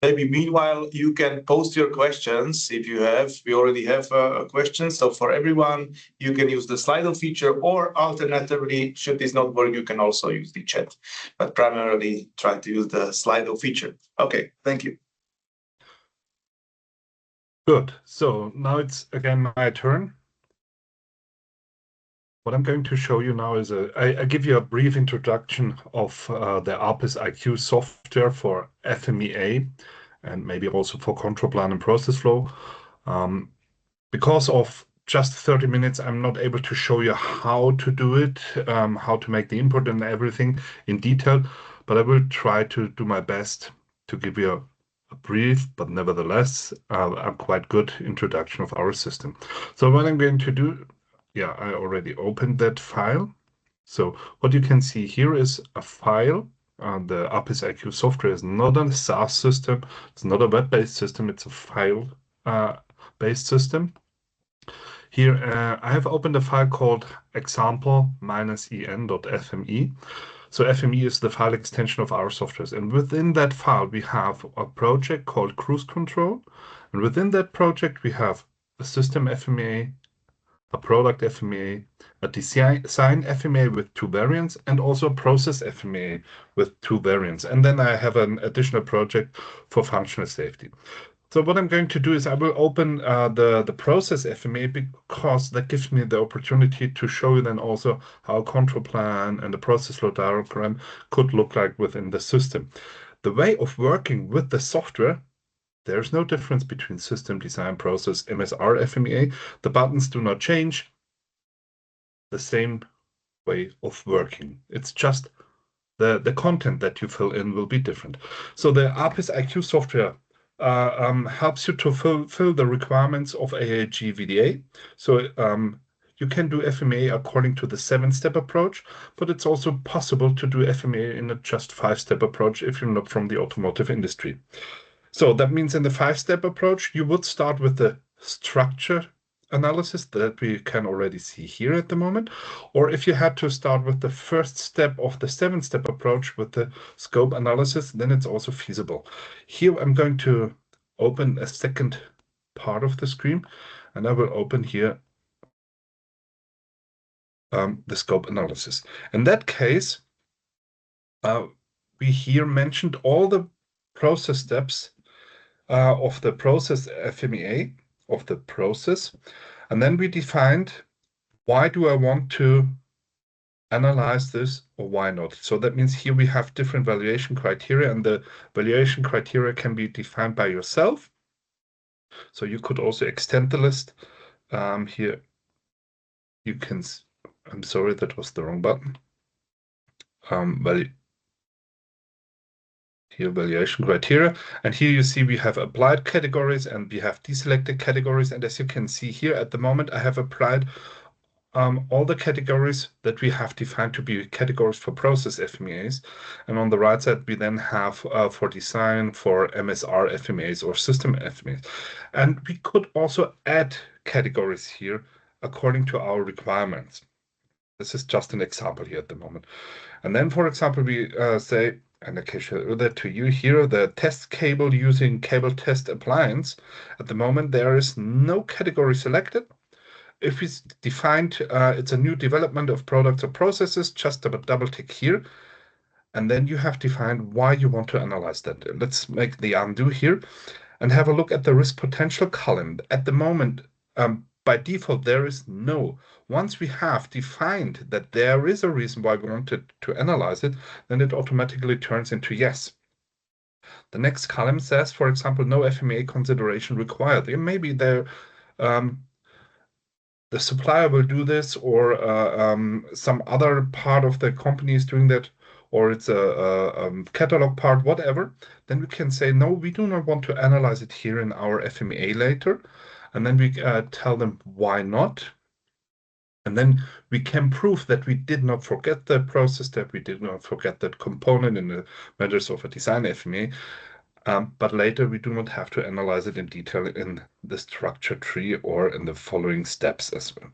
Maybe meanwhile, you can post your questions if you have. We already have a question. So for everyone, you can use the Slido feature, or alternatively, should this not work, you can also use the chat. But primarily, try to use the Slido feature. Okay, thank you. Good. So now it's again my turn. What I'm going to show you now is I give you a brief introduction of the ARPIS IQ software for FMEA and maybe also for control plan and process flow. Because of just 30 minutes, I'm not able to show you how to do it, how to make the input and everything in detail, but I will try to do my best to give you a brief, but nevertheless, a quite good introduction of our system. So what I'm going to do, yeah, I already opened that file. So what you can see here is a file. The ARPIS IQ software is not a SaaS system. It's not a web-based system. It's a file-based system. Here, I have opened a file called example-en.fme. So FME is the file extension of our software. And within that file, we have a project called Cruise Control. And within that project, we have a system FMEA, a product FMEA, a design FMEA with 2 variants, and also a process FMEA with 2 variants. And then I have an additional project for functional safety. So what I'm going to do is I will open the process FMEA because that gives me the opportunity to show you then also how a control plan and the process flow diagram could look like within the system. The way of working with the software, there's no difference between system, design, process, MSR, FMEA. The buttons do not change. The same way of working. It's just the content that you fill in will be different. So the ARPIS IQ software helps you to fulfill the requirements of AAG VDA. So you can do FMEA according to the 7-step approach, but it's also possible to do FMEA in a just 5-step approach if you're not from the automotive industry. So that means in the 5-step approach, you would start with the structure analysis that we can already see here at the moment, or if you had to start with the first step of the 7-step approach with the scope analysis, then it's also feasible. Here I'm going to open a second part of the screen, and I will open here the scope analysis. In that case, we here mentioned all the process steps of the process FMEA, of the process, and then we defined why do I want to analyze this or why not. So that means here we have different valuation criteria, and the valuation criteria can be defined by yourself. So you could also extend the list. Here you can, I'm sorry, that was the wrong button. Here valuation criteria, and here you see we have applied categories and we have deselected categories, and as you can see here at the moment I have applied all the categories that we have defined to be categories for process FMEAs, and on the right side we then have for design, for MSR FMEAs or system FMEAs, and we could also add categories here according to our requirements. This is just an example here at the moment. And then, for example, we say, and I can show that to you here, the test cable using cable test appliance. At the moment, there is no category selected. If it's defined, it's a new development of products or processes, just double tick here. And then you have defined why you want to analyze that. Let's make the undo here and have a look at the risk potential column. At the moment, by default, there is no. Once we have defined that there is a reason why we wanted to analyze it, then it automatically turns into yes. The next column says, for example, no FMEA consideration required. Maybe there, the supplier will do this, or some other part of the company is doing that, or it's a catalog part, whatever. Then we can say, no, we do not want to analyze it here in our FMEA later. And then we tell them why not. And then we can prove that we did not forget the process step, we did not forget that component in the matters of a design FMEA, but later we do not have to analyze it in detail in the structure tree or in the following steps as well.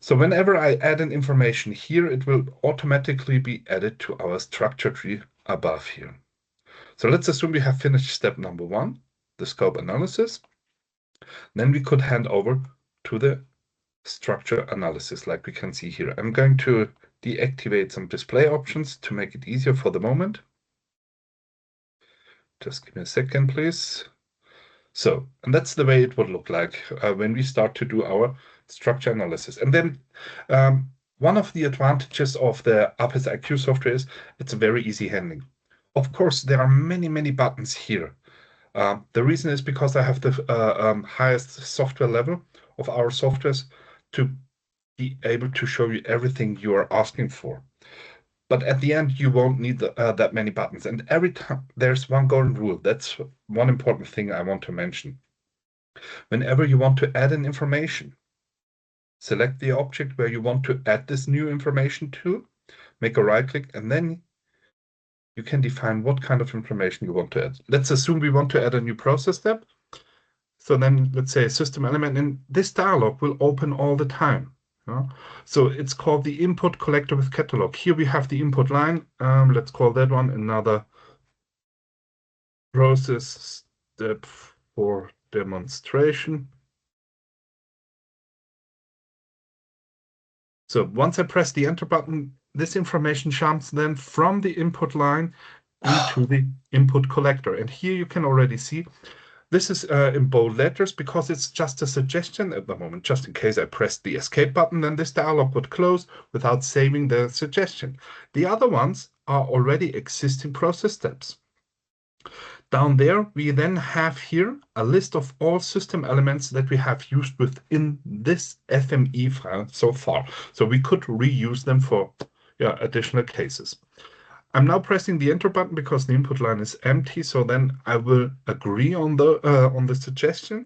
So whenever I add an information here, it will automatically be added to our structure tree above here. So let's assume we have finished step number 1, the scope analysis. Then we could hand over to the structure analysis, like we can see here. I'm going to deactivate some display options to make it easier for the moment. Just give me a second, please. So, and that's the way it would look like when we start to do our structure analysis. And then one of the advantages of the APIS IQ software is it's very easy handling. Of course, there are many, many buttons here. The reason is because I have the highest software level of our softwares to be able to show you everything you are asking for. But at the end, you won't need that many buttons. And every time there's one golden rule. That's one important thing I want to mention. Whenever you want to add an information, select the object where you want to add this new information to, make a right click, and then you can define what kind of information you want to add. Let's assume we want to add a new process step. So then let's say a system element, and this dialog will open all the time. So it's called the input collector with catalog. Here we have the input line. Let's call that one another process step for demonstration. So once I press the enter button, this information jumps then from the input line into the input collector. And here you can already see this is in bold letters because it's just a suggestion at the moment. Just in case I pressed the escape button, then this dialog would close without saving the suggestion. The other ones are already existing process steps. Down there, we then have here a list of all system elements that we have used within this FME file so far. So we could reuse them for additional cases. I'm now pressing the enter button because the input line is empty. So then I will agree on the suggestion,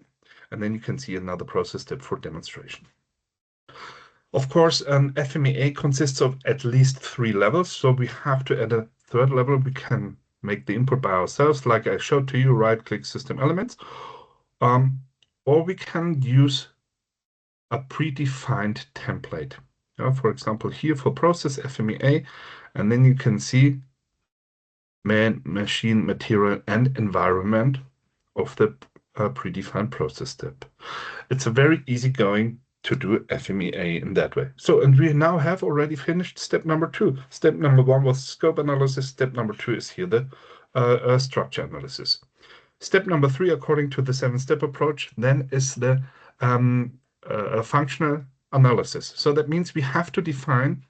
and then you can see another process step for demonstration. Of course, an FMEA consists of at least 3 levels. So we have to add a 3rd level. We can make the input by ourselves, like I showed to you, right-click system elements, or we can use a predefined template. For example, here for process FMEA, and then you can see man, machine, material, and environment of the predefined process step. It's a very easygoing to do FMEA in that way. So, and we now have already finished step number 2. Step number 1 was scope analysis. Step number 2 is here the structure analysis. Step number 3, according to the 7-step approach, then is the functional analysis. So that means we have to define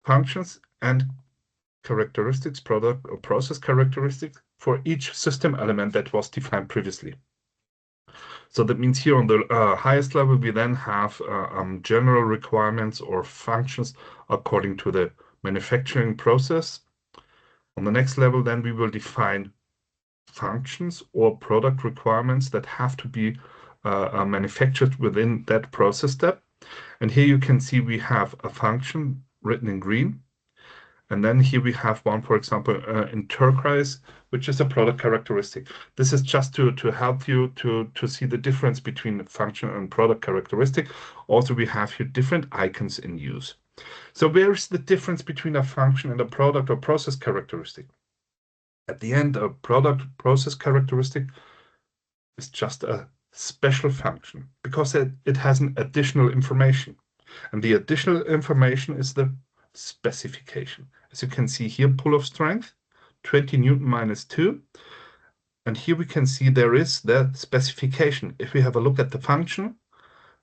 functions and characteristics, product or process characteristics for each system element that was defined previously. So that means here on the highest level, we then have general requirements or functions according to the manufacturing process. On the next level, then we will define functions or product requirements that have to be manufactured within that process step. And here you can see we have a function written in green. And then here we have one, for example, in turquoise, which is a product characteristic. This is just to help you to see the difference between the function and product characteristic. Also, we have here different icons in use. So where is the difference between a function and a product or process characteristic? At the end, a product process characteristic is just a special function because it has an additional information. And the additional information is the specification. As you can see here, pull-off strength, 20 Newton minus 2. And here we can see there is the specification. If we have a look at the function,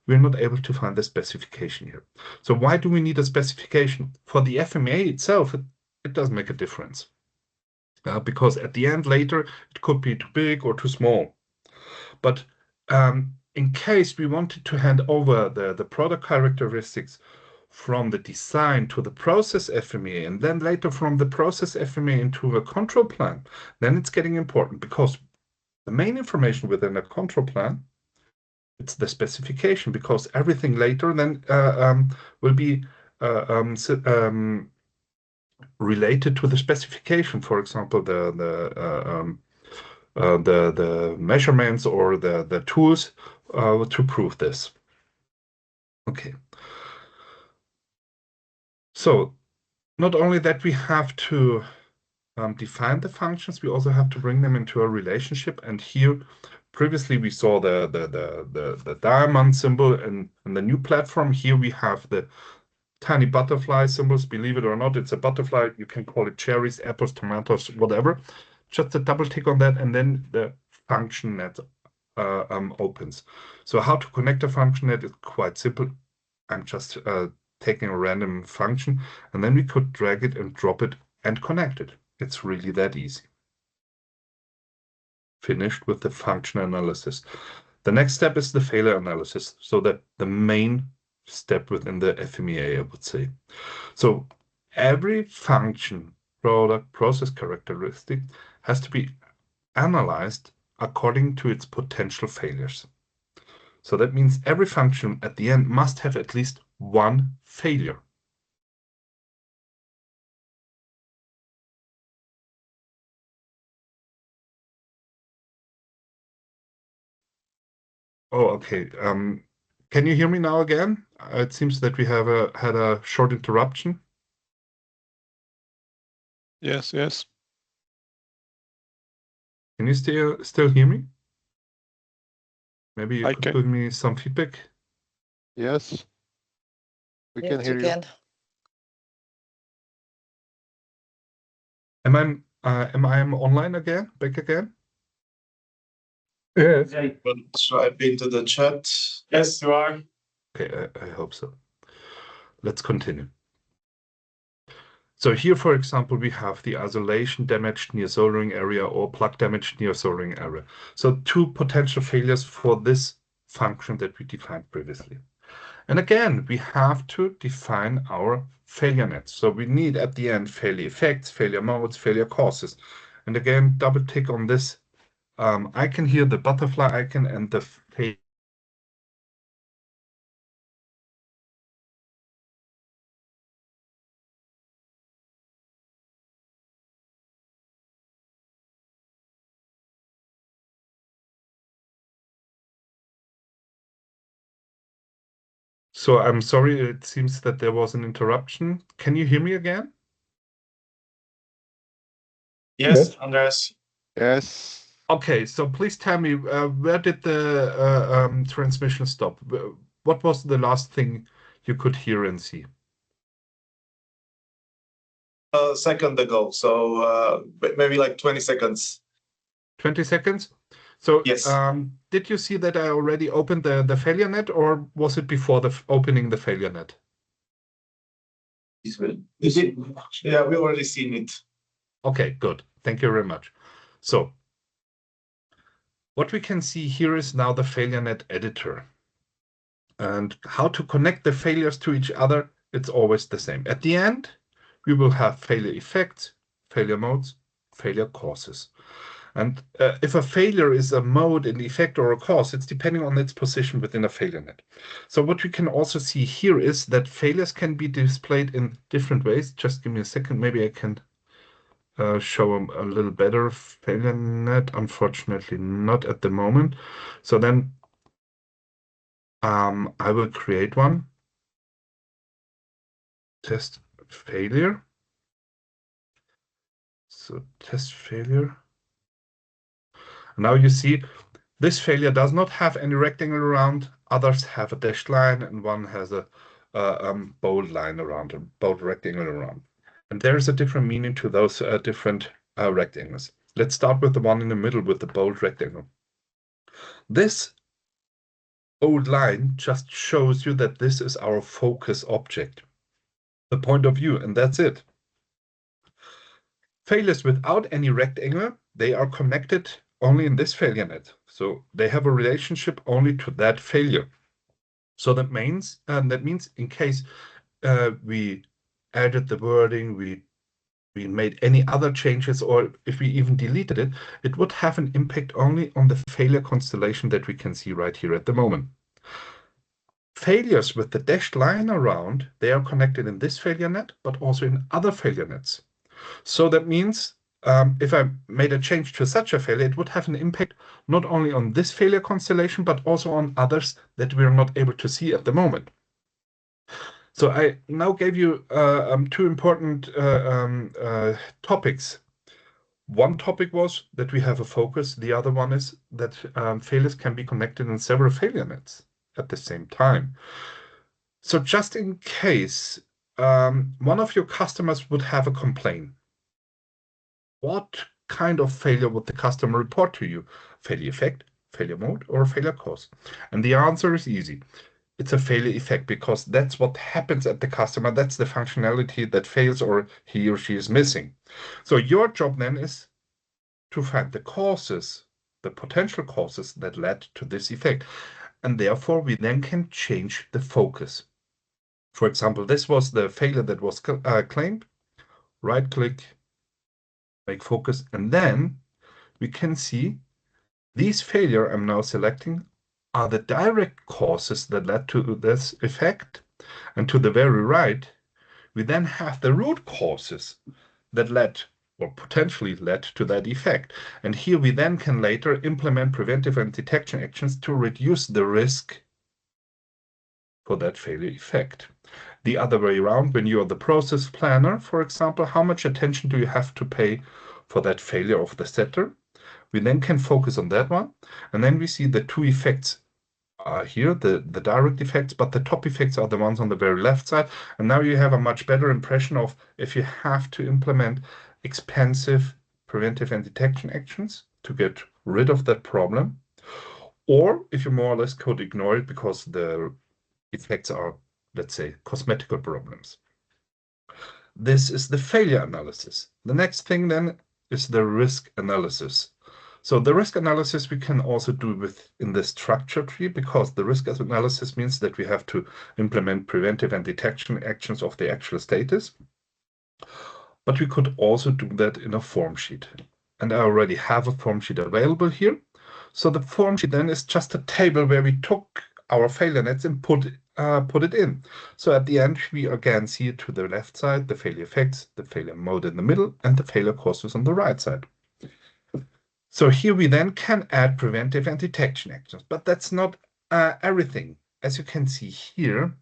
we're not able to find the specification here. So why do we need a specification? For the FMEA itself, it doesn't make a difference. Because at the end later, it could be too big or too small. But in case we wanted to hand over the product characteristics from the design to the process FMEA, and then later from the process FMEA into a control plan, then it's getting important because the main information within a control plan, it's the specification, because everything later then will be related to the specification. For example, the measurements or the tools to prove this. Okay. So not only that we have to define the functions, we also have to bring them into a relationship. And here, previously we saw the diamond symbol in the new platform. Here we have the tiny butterfly symbols. Believe it or not, it's a butterfly. You can call it cherries, apples, tomatoes, whatever. Just a double tick on that, and then the function net opens. So how to connect a function net is quite simple. I'm just taking a random function, and then we could drag it and drop it and connect it. It's really that easy. Finished with the function analysis. The next step is the failure analysis. So that the main step within the FMEA, I would say. So every function, product, process characteristic has to be analyzed according to its potential failures. So that means every function at the end must have at least one failure. Oh, okay. Can you hear me now again? It seems that we have had a short interruption. Yes, yes. Can you still hear me? Maybe you I could can. give me some feedback. Yes, we Yes, can hear you you. can. Am I online again? Back again? Yes. But type into the chat. Yes, you are. Okay, I hope so. Let's continue. So here, for example, we have the isolation damaged near soldering area or plug damaged near soldering area. So two potential failures for this function that we defined previously. And again, we have to define our failure nets. So we need at the end failure effects, failure modes, failure causes. And again, double tick on this icon here, the butterfly icon, and the failure. So I'm sorry, it seems that there was an interruption. Can you hear me again? Yes, Andreas. Yes. Okay, so please tell me, where did the transmission stop? What was the last thing you could hear and see? A second ago, so maybe like 20 seconds. 20 seconds? So Yes. did you see that I already opened the failure net, or was it before opening the failure net? Yeah, we already seen it. Okay, good. Thank you very much. So what we can see here is now the failure net editor. And how to connect the failures to each other, it's always the same. At the end, we will have failure effects, failure modes, failure causes. And if a failure is a mode, an effect, or a cause, it's depending on its position within a failure net. So what we can also see here is that failures can be displayed in different ways. Just give me a second. Maybe I can show a little better failure net. Unfortunately, not at the moment. So then I will create one. Test failure. So test failure. Now you see this failure does not have any rectangle around. Others have a dashed line, and one has a bold line around, a bold rectangle around. And there is a different meaning to those different rectangles. Let's start with the one in the middle with the bold rectangle. This bold line just shows you that this is our focus object, the point of view, and that's it. Failures without any rectangle, they are connected only in this failure net. So they have a relationship only to that failure. So that means in case we added the wording, we made any other changes, or if we even deleted it, it would have an impact only on the failure constellation that we can see right here at the moment. Failures with the dashed line around, they are connected in this failure net, but also in other failure nets. So that means if I made a change to such a failure, it would have an impact not only on this failure constellation, but also on others that we're not able to see at the moment. So I now gave you two important topics. One topic was that we have a focus. The other one is that failures can be connected in several failure nets at the same time. So just in case one of your customers would have a complaint, what kind of failure would the customer report to you? Failure effect, failure mode, or failure cause? And the answer is easy. It's a failure effect, because that's what happens at the customer. That's the functionality that fails or he or she is missing. So your job then is to find the causes, the potential causes that led to this effect. And therefore, we then can change the focus. For example, this was the failure that was claimed. Right-click, make focus, and then we can see these failure I'm now selecting are the direct causes that led to this effect. And to the very right, we then have the root causes that led or potentially led to that effect. And here we then can later implement preventive and detection actions to reduce the risk for that failure effect. The other way around, when you're the process planner, for example, how much attention do you have to pay for that failure of the setter? We then can focus on that one. And then we see the two effects here, the direct effects, but the top effects are the ones on the very left side. And now you have a much better impression of if you have to implement expensive preventive and detection actions to get rid of that problem, or if you more or less could ignore it because the effects are, let's say, cosmetical problems. This is the failure analysis. The next thing then is the risk analysis. So the risk analysis we can also do in the structure tree, because the risk analysis means that we have to implement preventive and detection actions of the actual status. But we could also do that in a form sheet. And I already have a form sheet available here. So the form sheet then is just a table where we took our failure nets and put it in. So at the end, we again see to the left side, the failure effects, the failure mode in the middle, and the failure causes on the right side. So here we then can add preventive and detection actions, but that's not everything. As you can see here,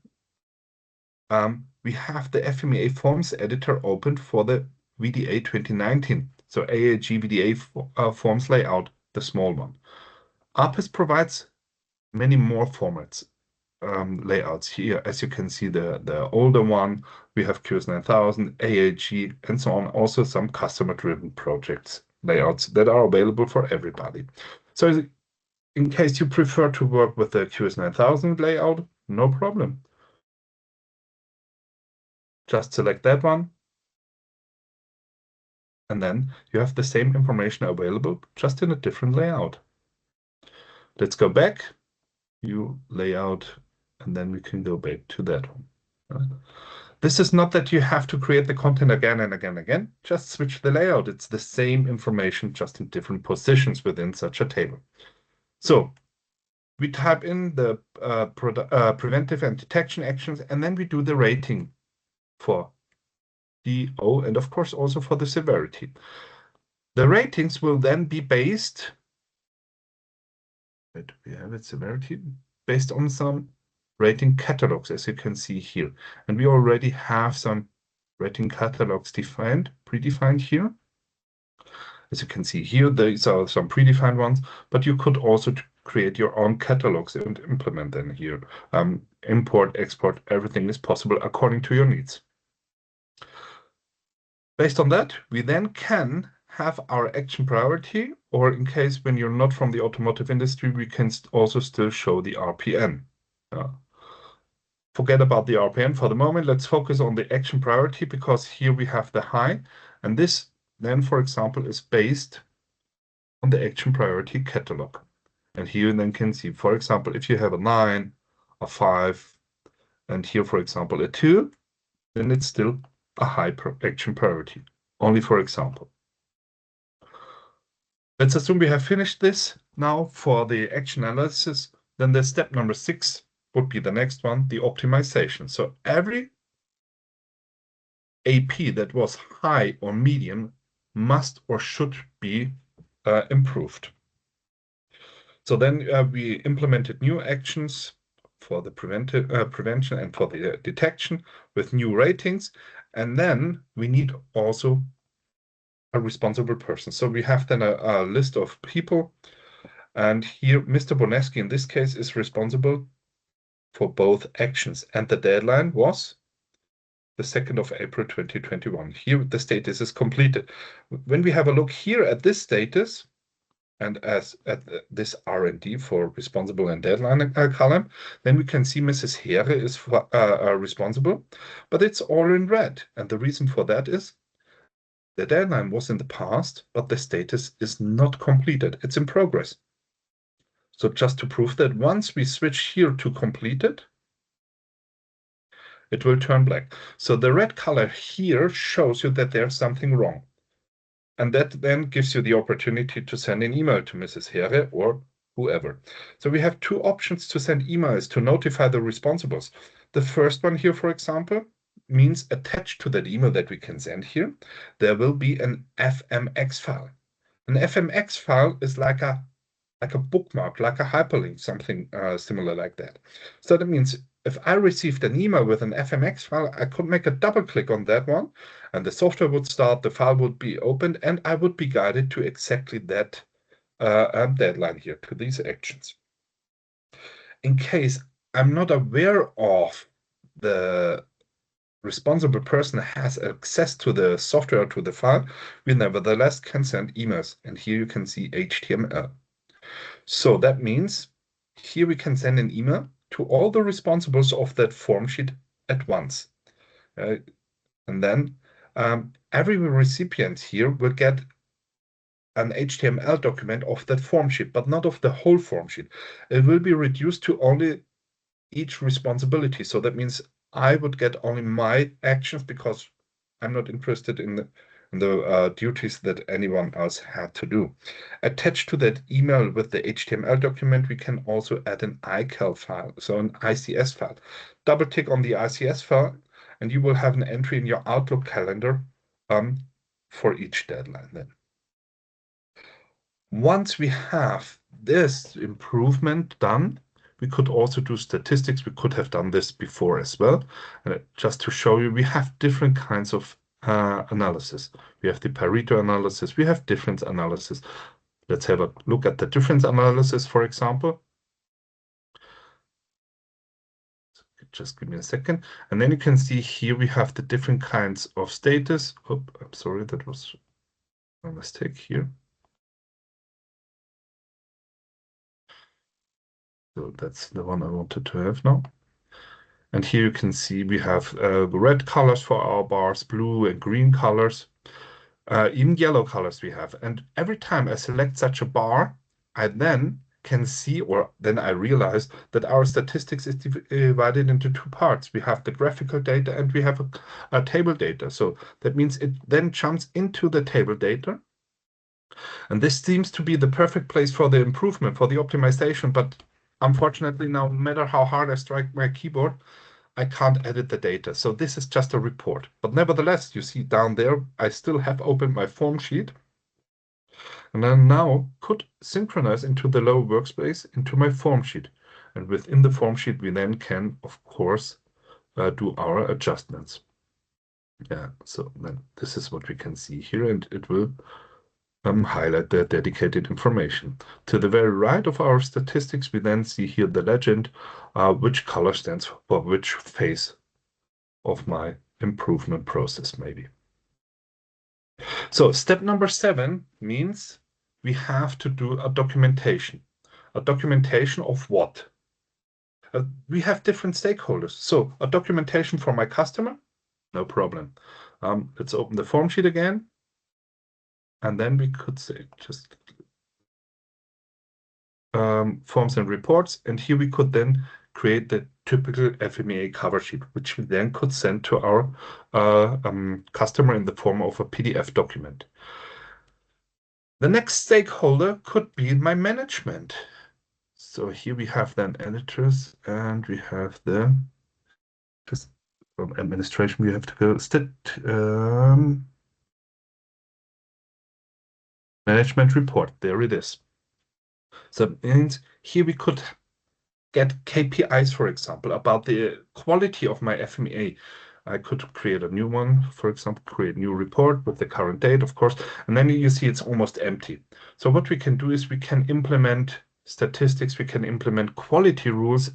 we have the FMEA forms editor opened for the VDA 2019. So AAG VDA forms layout, the small one. APIS provides many more formats, layouts here. As you can see, the older one, we have QS9000, AAG, and so on. Also some customer-driven projects layouts that are available for everybody. So in case you prefer to work with the QS9000 layout, no problem. Just select that one. And then you have the same information available, just in a different layout. Let's go back, view layout, and then we can go back to that one. Right? This is not that you have to create the content again and again and again. Just switch the layout. It's the same information, just in different positions within such a table. So we type in the preventive and detection actions, and then we do the rating for DO, and of course also for the severity. The ratings will then be based, where do we have it, severity, based on some rating catalogs, as you can see here. And we already have some rating catalogs predefined here. As you can see here, these are some predefined ones, but you could also create your own catalogs and implement them here. Import, export, everything is possible according to your needs. Based on that, we then can have our action priority, or in case when you're not from the automotive industry, we can also still show the RPN. Forget about the RPN for the moment. Let's focus on the action priority, because here we have the high, and this then, for example, is based on the action priority catalog. And here you then can see, for example, if you have a 9, a 5, and here, for example, a 2, then it's still a high action priority, only for example. Let's assume we have finished this now for the action analysis. Then the step number 6 would be the next one, the optimization. So every AP that was high or medium must or should be improved. So then we implemented new actions for the prevention and for the detection with new ratings. And then we need also a responsible person. So we have then a list of people. And here, Mr. Boneski, in this case, is responsible for both actions. And the deadline was the 2nd of April 2021. Here, the status is completed. When we have a look here at this status, and as at this R&D for responsible and deadline column, then we can see Mrs. Here is responsible, but it's all in red. And the reason for that is the deadline was in the past, but the status is not completed. It's in progress. So just to prove that, once we switch here to completed, it will turn black. So the red color here shows you that there's something wrong. And that then gives you the opportunity to send an email to Mrs. Here or whoever. So we have two options to send emails to notify the responsibles. The first one here, for example, means attached to that email that we can send here, there will be an FMX file. An FMX file is like a bookmark, like a hyperlink, something similar like that. So that means if I received an email with an FMX file, I could make a double click on that one, and the software would start, the file would be opened, and I would be guided to exactly that deadline here, to these actions. In case I'm not aware of the responsible person has access to the software, to the file, we nevertheless can send emails. And here you can see HTML. So that means here we can send an email to all the responsibles of that form sheet at once. And then every recipient here will get an HTML document of that form sheet, but not of the whole form sheet. It will be reduced to only each responsibility. So that means I would get only my actions, because I'm not interested in the duties that anyone else had to do. Attached to that email with the HTML document, we can also add an ICAL file, so an ICS file. Double click on the ICS file, and you will have an entry in your Outlook calendar for each deadline then. Once we have this improvement done, we could also do statistics. We could have done this before as well. Just to show you, we have different kinds of analysis. We have the Pareto analysis. We have difference analysis. Let's have a look at the difference analysis, for example. Just give me a second. And then you can see here we have the different kinds of status. Oh, I'm sorry, that was a mistake here. So that's the one I wanted to have now. And here you can see we have the red colors for our bars, blue and green colors, even yellow colors we have. And every time I select such a bar, I then can see, or then I realize that our statistics is divided into two parts. We have the graphical data and we have a table data. So that means it then jumps into the table data. And this seems to be the perfect place for the improvement, for the optimization. But unfortunately, now, no matter how hard I strike my keyboard, I can't edit the data. So this is just a report. But nevertheless, you see down there, I still have opened my form sheet. And I now could synchronize into the low workspace into my form sheet. And within the form sheet, we then can, of course, do our adjustments. Yeah, so then this is what we can see here, and it will highlight the dedicated information. To the very right of our statistics, we then see here the legend, which color stands for which phase of my improvement process, maybe. So step number 7 means we have to do a documentation. A documentation of what? We have different stakeholders. So a documentation for my customer, no problem. Let's open the form sheet again. And then we could say just forms and reports. And here we could then create the typical FMEA cover sheet, which we then could send to our customer in the form of a PDF document. The next stakeholder could be my management. So here we have then editors, and we have the just from administration. We have to go management report. There it is. So it means here we could get KPIs, for example, about the quality of my FMEA. I could create a new one, for example, create a new report with the current date, of course, and then you see it's almost empty. So what we can do is we can implement statistics, we can implement quality rules,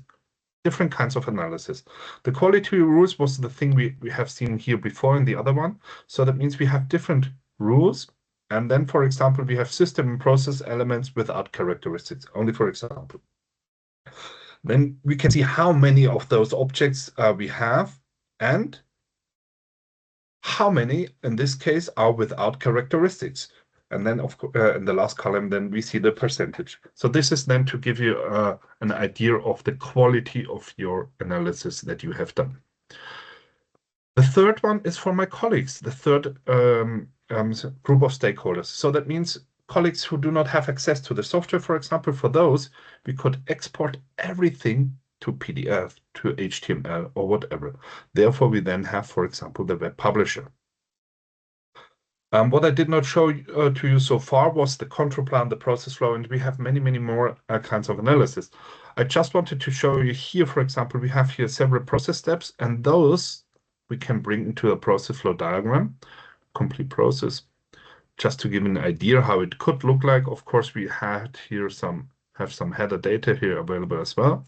different kinds of analysis. The quality rules was the thing we have seen here before in the other one. So that means we have different rules. And then, for example, we have system and process elements without characteristics, only for example. Then we can see how many of those objects we have and how many, in this case, are without characteristics. And then, of course, in the last column, then we see the percentage. So this is then to give you an idea of the quality of your analysis that you have done. The third one is for my colleagues, the third group of stakeholders. So that means colleagues who do not have access to the software, for example, for those, we could export everything to PDF, to HTML, or whatever. Therefore, we then have, for example, the web publisher. What I did not show to you so far was the control plan, the process flow, and we have many, many more kinds of analysis. I just wanted to show you here, for example, we have here several process steps, and those we can bring into a process flow diagram, complete process, just to give an idea how it could look like. Of course, we had here have some header data here available as well.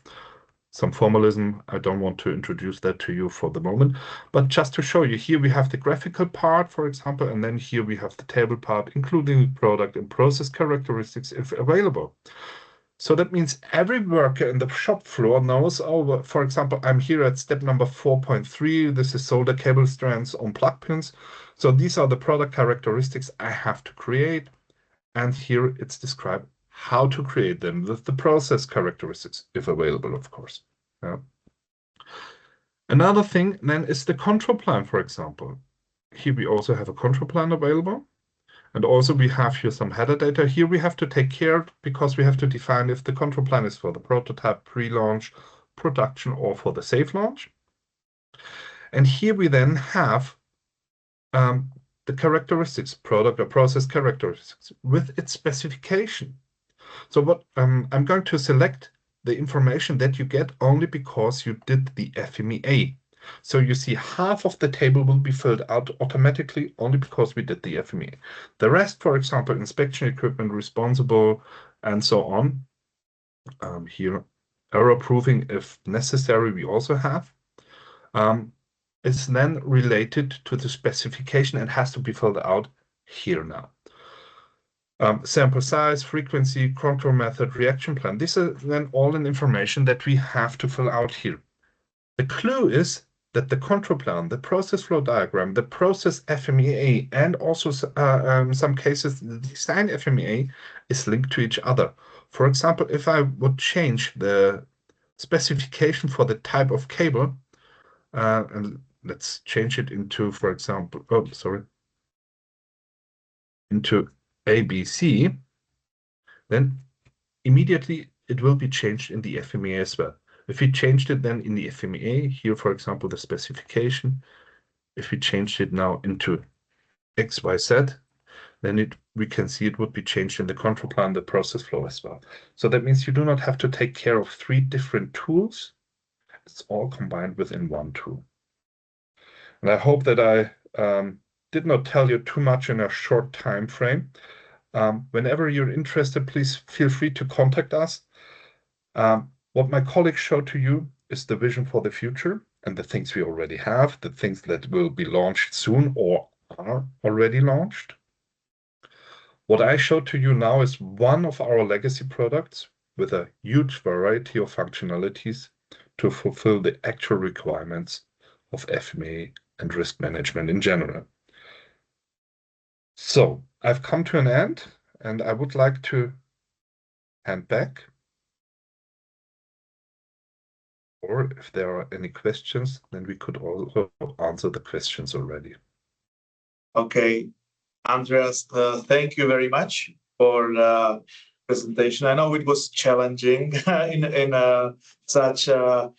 Some formalism. I don't want to introduce that to you for the moment, but just to show you, here we have the graphical part, for example, and then here we have the table part, including product and process characteristics if available. So that means every worker in the shop floor knows, oh, for example, I'm here at step number 4.3. This is solder cable strands on plug pins. So these are the product characteristics I have to create. And here it's described how to create them with the process characteristics, if available, of course. Yeah. Another thing then is the control plan, for example. Here we also have a control plan available. And also we have here some header data. Here we have to take care because we have to define if the control plan is for the prototype, pre-launch, production, or for the safe launch. And here we then have the characteristics, product or process characteristics with its specification. So what I'm going to select the information that you get only because you did the FMEA. So you see half of the table will be filled out automatically only because we did the FMEA. The rest, for example, inspection equipment responsible and so on. Here, error proofing if necessary, we also have. Is then related to the specification and has to be filled out here now. Sample size, frequency, control method, reaction plan. These are then all in information that we have to fill out here. The clue is that the control plan, the process flow diagram, the process FMEA, and also some cases the design FMEA is linked to each other. For example, if I would change the specification for the type of cable, and let's change it into, for example, into ABC, then immediately it will be changed in the FMEA as well. If we changed it then in the FMEA, here, for example, the specification, if we changed it now into XYZ, then we can see it would be changed in the control plan, the process flow as well. So that means you do not have to take care of 3 different tools. It's all combined within one tool. And I hope that I did not tell you too much in a short time frame. Whenever you're interested, please feel free to contact us. What my colleagues showed to you is the vision for the future and the things we already have, the things that will be launched soon or are already launched. What I showed to you now is one of our legacy products with a huge variety of functionalities to fulfill the actual requirements of FMEA and risk management in general. So I've come to an end, and I would like to hand back. Or if there are any questions, then we could also answer the questions already. Okay, Andreas, thank you very much for the presentation. I know it was challenging in such a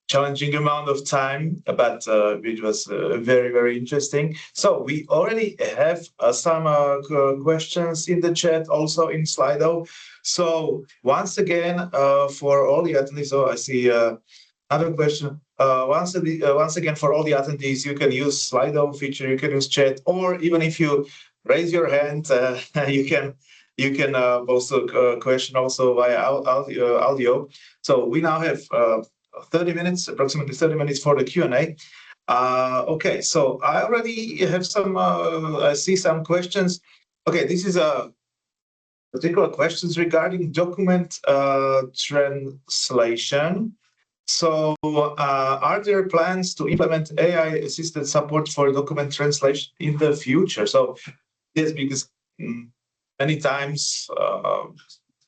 challenging amount of time, but it was very, very interesting. So we already have some questions in the chat, also in Slido. So once again, for all the attendees, so I see another question. Once again, for all the attendees, you can use Slido feature, you can use chat, or even if you raise your hand, you can post a question also via audio. So we now have 30 minutes, approximately 30 minutes for the Q&A. Okay, so I already have some, I see some questions. Okay, this is a particular questions regarding document translation. So are there plans to implement AI-assisted support for document translation in the future? So yes, because many times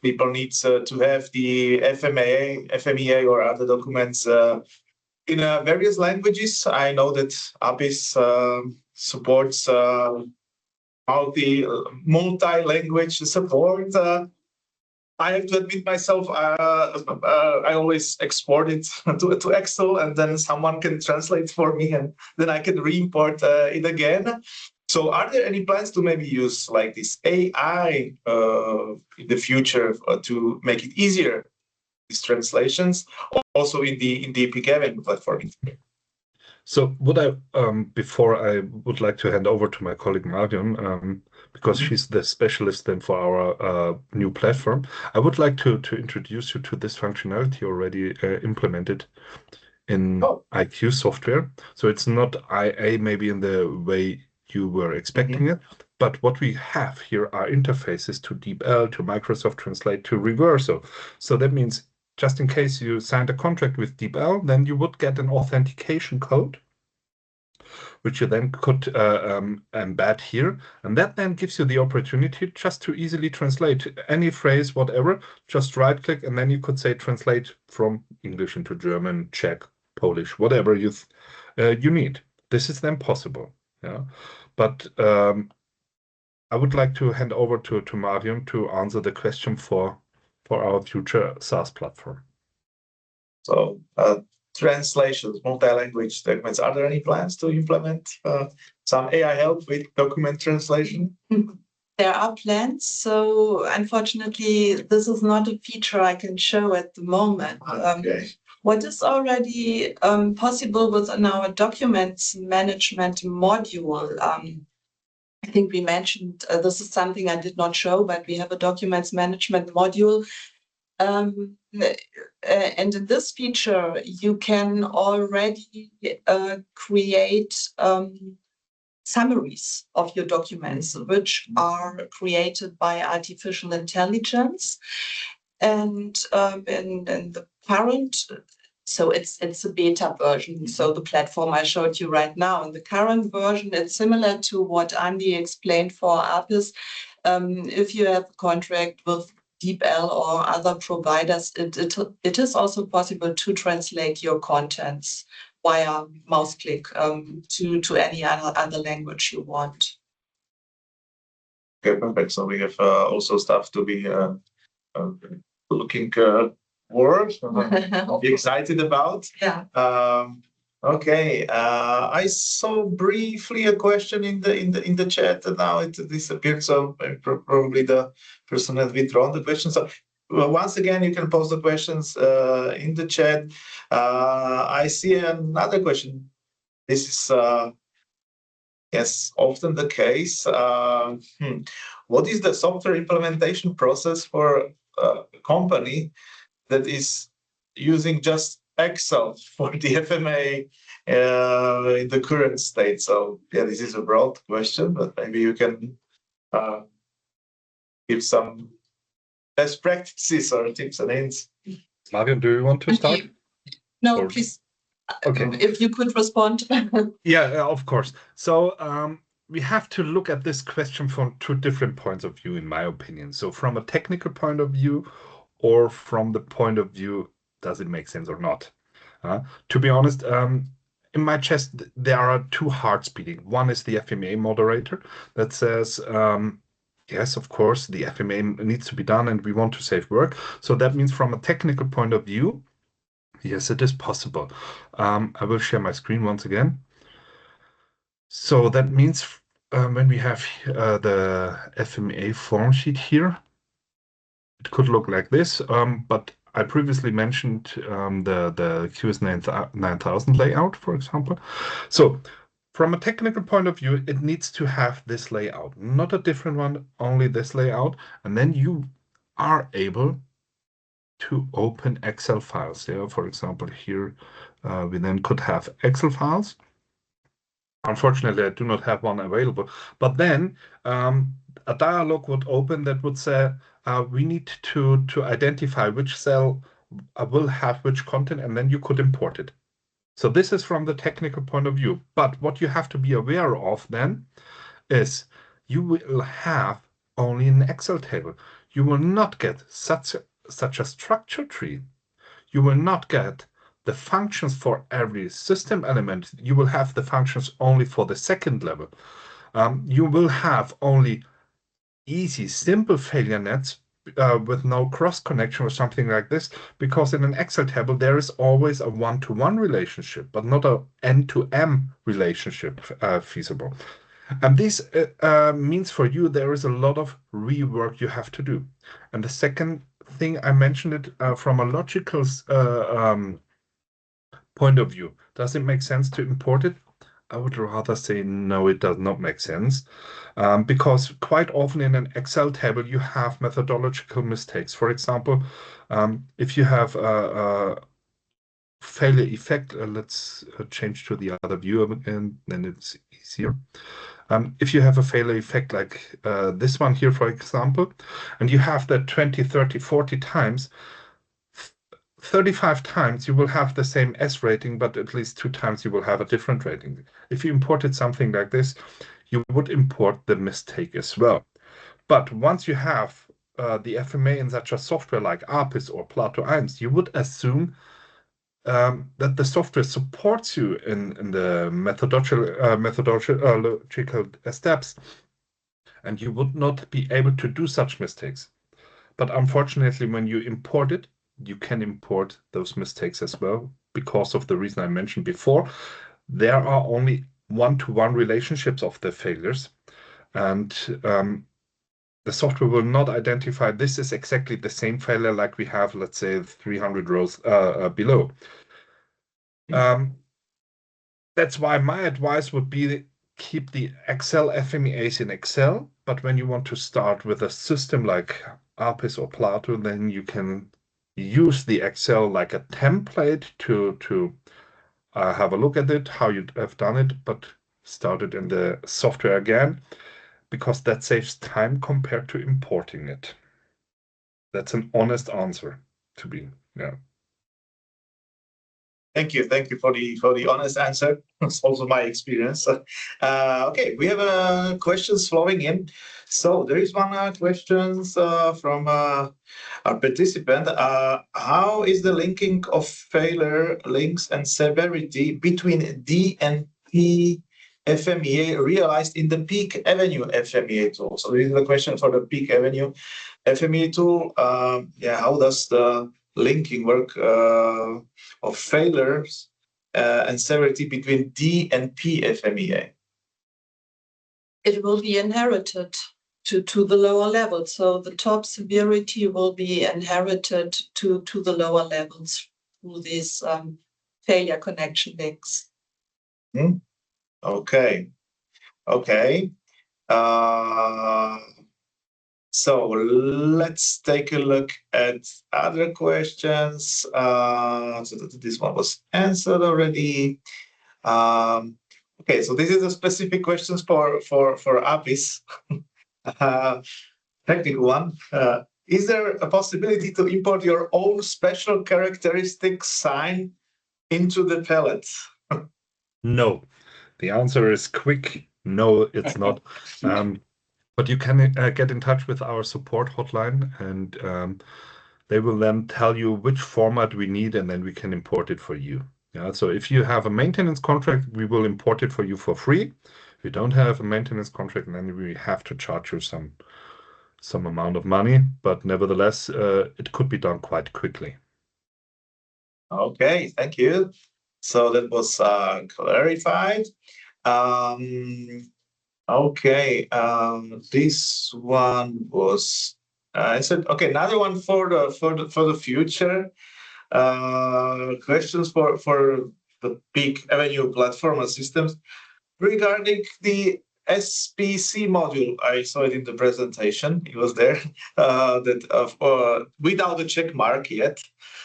people need to have the FMEA or other documents in various languages. I know that ABIS supports multi-language support. I have to admit myself, I always export it to Excel, and then someone can translate for me, and then I can re-import it again. So are there any plans to maybe use like this AI in the future to make it easier, these translations, also in the PeakAvenue platform? So what before I would like to hand over to my colleague Marion, because she's the specialist then for our new platform, I would like to introduce you to this functionality already implemented in IQ software. So it's not IA maybe in the way you were expecting it, but what we have here are interfaces to DeepL, to Microsoft Translate, to Reverso. So that means just in case you signed a contract with DeepL, then you would get an authentication code, which you then could embed here. And that then gives you the opportunity just to easily translate any phrase, whatever, just right click, and then you could say translate from English into German, Czech, Polish, whatever you need. This is then possible. Yeah, but I would like to hand over to Marion to answer the question for our future SaaS platform. So translations, multi-language documents. Are there any plans to implement some AI help with document translation? There are plans, so unfortunately, this is not a feature I can show at the moment. Okay. What is already possible within our documents management module? I think we mentioned this is something I did not show, but we have a documents management module. And in this feature, you can already create summaries of your documents, which are created by artificial intelligence. And in the current, so it's a beta version. So the platform I showed you right now, in the current version, it's similar to what Andy explained for APIS. If you have a contract with DeepL or other providers, it is also possible to translate your contents via mouse click to any other language you want. Okay, perfect. So we have also stuff to be looking forward, be excited about. Yeah. Okay. I saw briefly a question in the chat, and now it disappeared. So probably the person has withdrawn the question. So once again, you can post the questions in the chat. I see another question. This is yes, often the case. What is the software implementation process for a company that is using just Excel for the FMA in the current state? So yeah, this is a broad question, but maybe you can give some best practices or tips and hints. Marion, do you want to start? No, Or- please. Okay. If you could respond. Yeah, of course. So we have to look at this question from two different points of view, in my opinion. So from a technical point of view, or from the point of view, does it make sense or not? To be honest, in my chest, there are two hearts beating. One is the FMA moderator that says, yes, of course, the FMA needs to be done and we want to save work. So that means from a technical point of view, yes, it is possible. I will share my screen once again. So that means when we have the FMA form sheet here, it could look like this, but I previously mentioned the QS 9000 layout, for example. So from a technical point of view, it needs to have this layout, not a different one, only this layout. And then you are able to open Excel files. Yeah, for example, here we then could have Excel files. Unfortunately, I do not have one available. But then a dialog would open that would say, we need to identify which cell will have which content, and then you could import it. So this is from the technical point of view. But what you have to be aware of then is you will have only an Excel table. You will not get such a structure tree. You will not get the functions for every system element. You will have the functions only for the second level. You will have only easy, simple failure nets with no cross connection or something like this, because in an Excel table, there is always a one-to-one relationship, but not a N-to-M relationship feasible. And this means for you, there is a lot of rework you have to do. And the second thing, I mentioned it from a logical point of view. Does it make sense to import it? I would rather say no, it does not make sense, because quite often in an Excel table, you have methodological mistakes. For example, if you have a failure effect, let's change to the other view and then it's easier. If you have a failure effect like this one here, for example, and you have that 20, 30, 40 times, 35 times you will have the same S rating, but at least 2 times you will have a different rating. If you imported something like this, you would import the mistake as well. But once you have the FMA in such a software like APIS or Plato 1, you would assume that the software supports you in the methodological steps, and you would not be able to do such mistakes. But unfortunately, when you import it, you can import those mistakes as well, because of the reason I mentioned before. There are only one-to-one relationships of the failures, and the software will not identify this is exactly the same failure like we have, let's say, 300 rows below. That's why my advice would be keep the Excel FMEAs in Excel, but when you want to start with a system like APIS or Plato, then you can use the Excel like a template to have a look at it, how you have done it, but start it in the software again, because that saves time compared to importing it. That's an honest answer to be, yeah. Thank you for the honest answer. It's also my experience. Okay, we have questions flowing in. So there is one question from our participant. How is the linking of failure links and severity between D and P FMEA realized in the PeakAvenue FMEA tool? So this is the question for the PeakAvenue FMEA tool. Yeah, how does the linking work of failures and severity between D and P FMEA? It will be inherited to the lower level. So the top severity will be inherited to the lower levels through these failure connection links. Okay. So let's take a look at other questions. So this one was answered already. Okay, so this is a specific questions for APIS. Technical one. Is there a possibility to import your own special characteristic sign into the palette? No. The answer is quick. No, it's not. But you can get in touch with our support hotline, and they will then tell you which format we need, and then we can import it for you. Yeah. So if you have a maintenance contract, we will import it for you for free. If you don't have a maintenance contract, then we have to charge you some amount of money. But nevertheless, it could be done quite quickly. Okay, thank you. So that was clarified. Okay, this one was answered. Okay, another one for the future. Questions for the PeakAvenue platform and systems regarding the SPC module. I saw it in the presentation. It was there that without the check mark yet.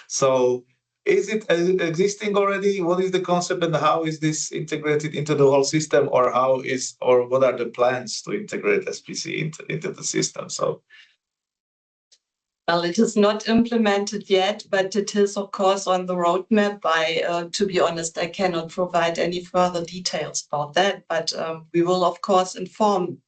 So is it existing already? What is the concept and how is this integrated into the whole system, or what are the plans to integrate SPC into the system? So, well, it is not implemented yet, but it is, of course, on the roadmap. To be honest, I cannot provide any further details about that, but we will, of course, inform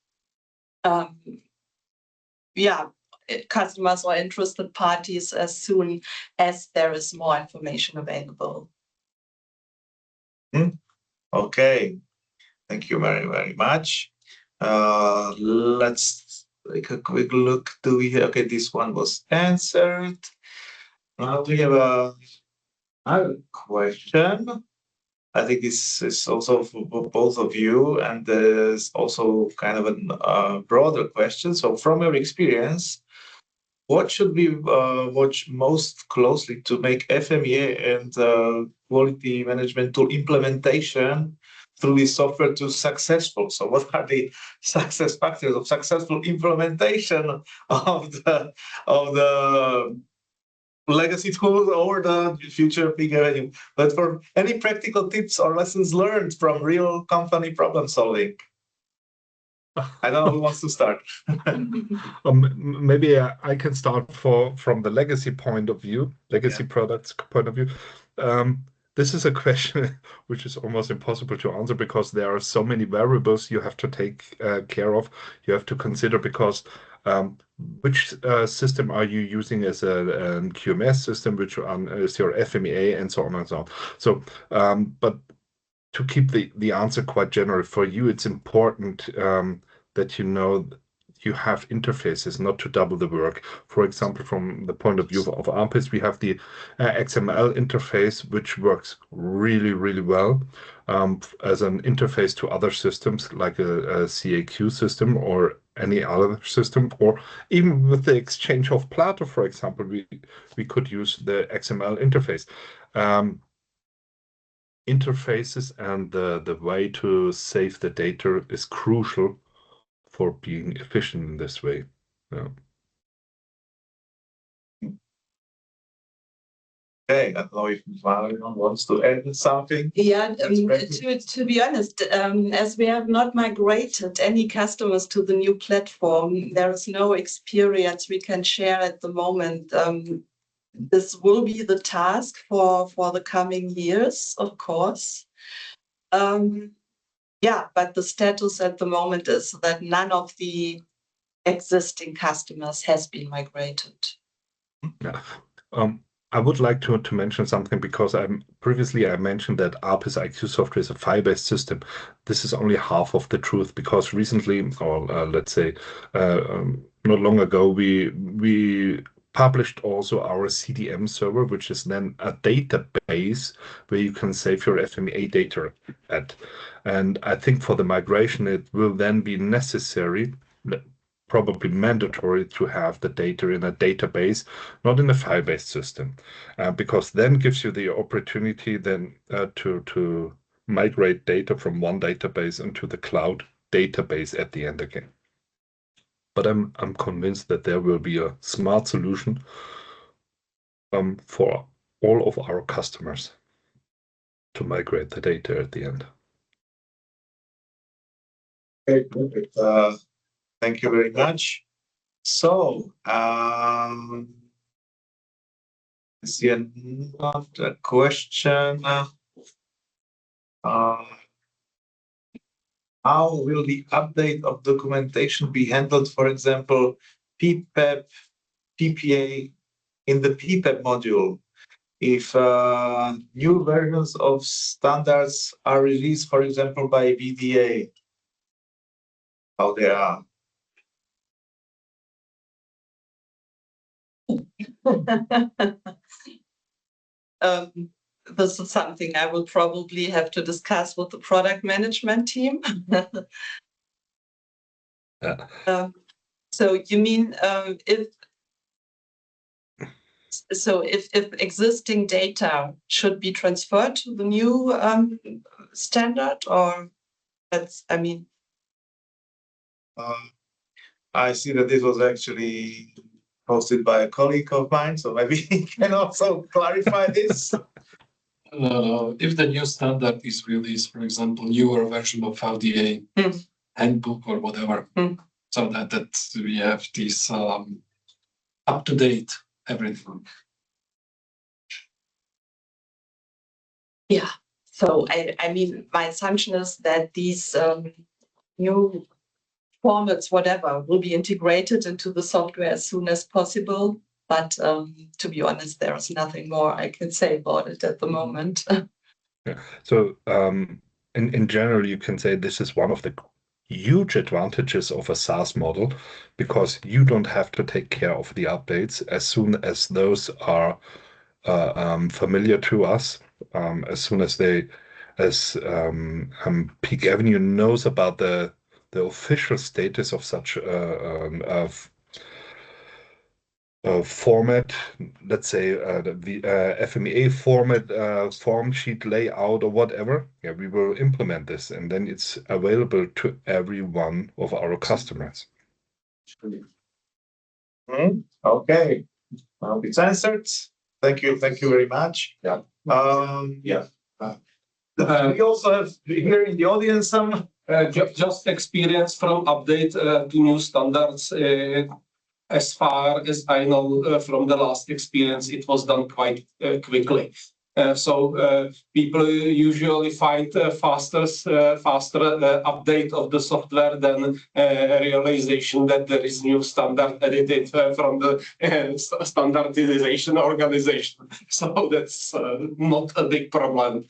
customers or interested parties as soon as there is more information available. Okay, thank you very, very much. Let's take a quick look. Okay, this one was answered. Now we have another question. I think this is also for both of you, and there's also kind of a broader question. So from your experience, what should we watch most closely to make FMEA and quality management tool implementation through this software to successful? So what are the success factors of successful implementation of the legacy tools or the future PeakAvenue? But for any practical tips or lessons learned from real company problem solving. I don't know who wants to start. Maybe I can start from the legacy point of view, products point of view. This is a question which is almost impossible to answer because there are so many variables you have to take care of. You have to consider because which system are you using as a QMS system, which is your FMEA, and so on and so on. So, but to keep the answer quite general for you, it's important that you know you have interfaces, not to double the work. For example, from the point of view of APIS, we have the XML interface, which works really, really well as an interface to other systems like a CAQ system or any other system, or even with the exchange of Plato, for example, we could use the XML interface. Interfaces and the way to save the data is crucial for being efficient in this way. Yeah. Okay, I don't know if Marion wants to add something. Yeah, to be honest, as we have not migrated any customers to the new platform, there is no experience we can share at the moment. This will be the task for the coming years, of course. Yeah, but the status at the moment is that none of the existing customers has been migrated. Yeah. I would like to mention something, because previously I mentioned that ARPIS IQ software is a file-based system. This is only half of the truth, because recently, or let's say not long ago, we published also our CDM server, which is then a database where you can save your FMEA data at. And I think for the migration, it will then be necessary, probably mandatory, to have the data in a database, not in a file-based system, because then gives you the opportunity then to migrate data from one database into the cloud database at the end again. But I'm convinced that there will be a smart solution for all of our customers to migrate the data at the end. Okay, perfect. Thank you very much. So, I see another question. How will the update of documentation be handled, for example, PPAP, PPA in the PPAP module? If new versions of standards are released, for example, by VDA, how they are? This is something I will probably have to discuss with the product management team. So you mean if existing data should be transferred to the new standard, or that's, I mean. I see that this was actually posted by a colleague of mine, so maybe he can also clarify this. If the new standard is released, for example, newer version of FDA handbook or whatever, so that we have this up to date everything. Yeah. So I mean, my assumption is that these new formats, whatever, will be integrated into the software as soon as possible. But to be honest, there is nothing more I can say about it at the moment. Yeah. So in general, you can say this is one of the huge advantages of a SaaS model, because you don't have to take care of the updates as soon as those are familiar to us, as soon as PeakAvenue knows about the official status of such format, let's say the FMEA format, form sheet layout or whatever. Yeah, we will implement this, and then it's available to every one of our customers. Okay, it's answered. Thank you very much. Yeah. We also have here in the audience some just experience from update to new standards. As far as I know from the last experience, it was done quite quickly. So people usually find faster update of the software than realization that there is new standard edited from the standardization organization. So that's not a big problem.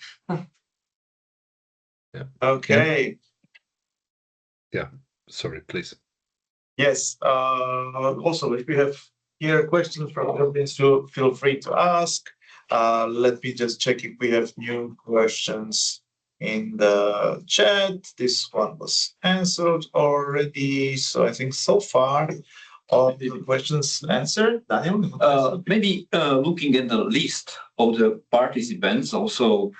Yeah. Okay. Yeah. Sorry, please. Yes. Also, if you have here questions from the audience, feel free to ask. Let me just check if we have new questions. in the chat. This one was answered already. So I think so far all the questions answered. Daniel? Maybe looking at the list of the participants, also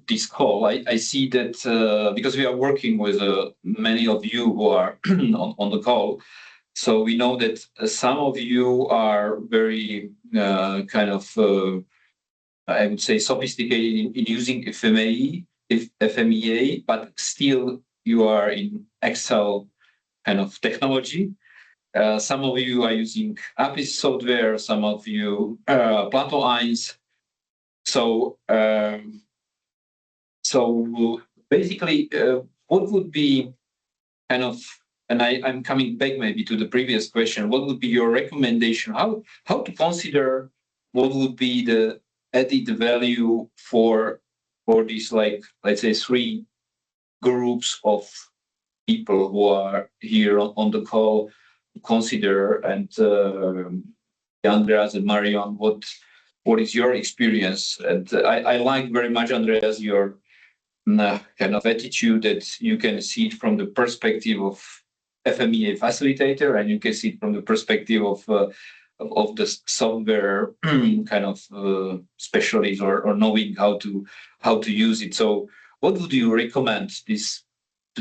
this call, I see that because we are working with many of you who are on the call, so we know that some of you are very kind of, I would say, sophisticated in using FMEA, but still you are in Excel kind of technology. Some of you are using API software, some of you Plato 1. So basically, what would be kind of, and I'm coming back maybe to the previous question, what would be your recommendation? How to consider what would be the added value for these, like, let's say, 3 groups of people who are here on the call to consider, and Andreas and Marion, what is your experience? And I like very much, Andreas, your kind of attitude that you can see it from the perspective of FMEA facilitator, and you can see it from the perspective of the software kind of specialist or knowing how to use it. So what would you recommend to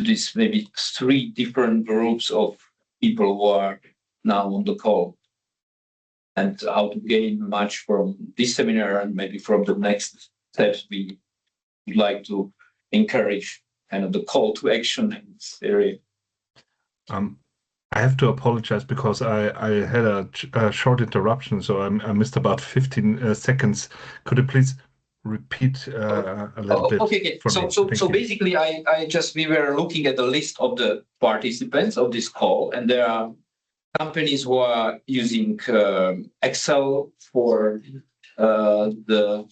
this maybe 3 different groups of people who are now on the call, and how to gain much from this seminar and maybe from the next steps we would like to encourage, kind of the call to action in this area? I have to apologize because I had a short interruption, so I missed about 15 seconds. Could you please repeat a little bit? Okay. For me? So basically, we were looking at the list of the participants of this call, and there are companies who are using Excel for the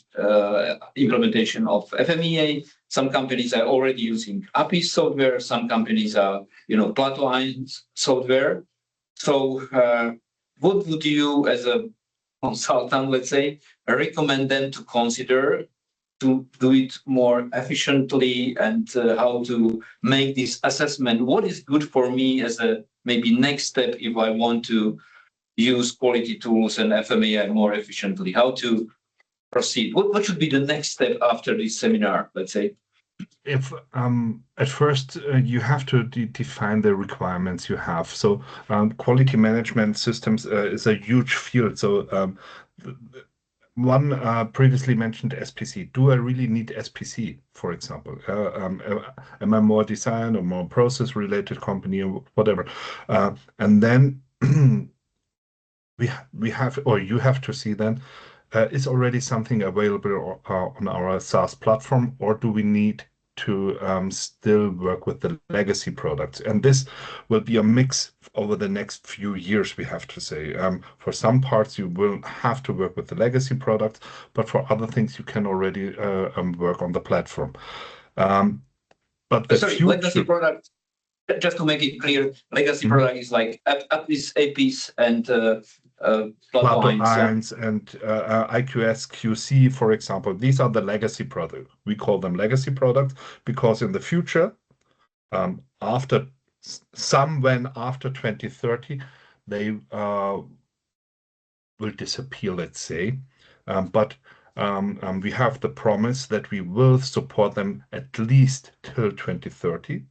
implementation of FMEA. Some companies are already using API software. Some companies are, Plato 1 software. So what would you, as a consultant, let's say, recommend them to consider to do it more efficiently, and how to make this assessment? What is good for me as a maybe next step if I want to use quality tools and FMEA more efficiently? How to proceed? What should be the next step after this seminar, let's say? If at first you have to define the requirements you have. So quality management systems is a huge field. So one previously mentioned SPC. Do I really need SPC, for example? Am I more design or more process related company or whatever? And then we have, or you have to see then, is already something available on our SaaS platform, or do we need to still work with the legacy products? And this will be a mix over the next few years, we have to say. For some parts, you will have to work with the legacy products, but for other things, you can already work on the platform. But the future... legacy product, just to make it clear, legacy product is like APIs and Plato 1 and IQS QC, for example. These are the legacy products. We call them legacy products because in the future, after 2030, they will disappear, let's say. But we have the promise that we will support them at least till 2030.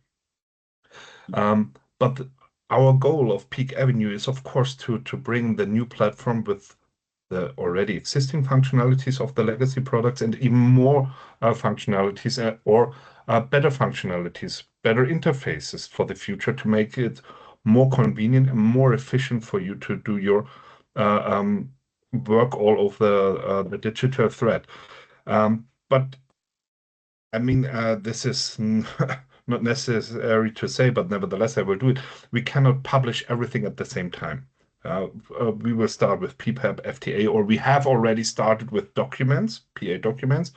But our goal of PeakAvenue is, of course, to bring the new platform with the already existing functionalities of the legacy products and even more functionalities or better functionalities, better interfaces for the future to make it more convenient and more efficient for you to do your work all over the digital thread. But I mean, this is not necessary to say, but nevertheless, I will do it. We cannot publish everything at the same time. We will start with PPAP, FTA, or we have already started with documents, PA documents.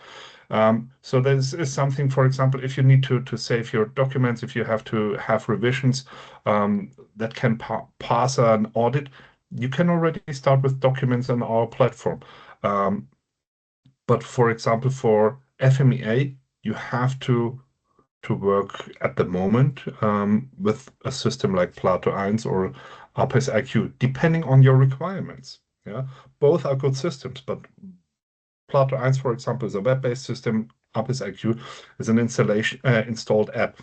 So this is something, for example, if you need to save your documents, if you have to have revisions that can pass an audit, you can already start with documents on our platform. But for example, for FMEA, you have to work at the moment with a system like Plato 1 or APIS IQ, depending on your requirements. Yeah, both are good systems, but Plato 1, for example, is a web-based system. APIS IQ is an installed app.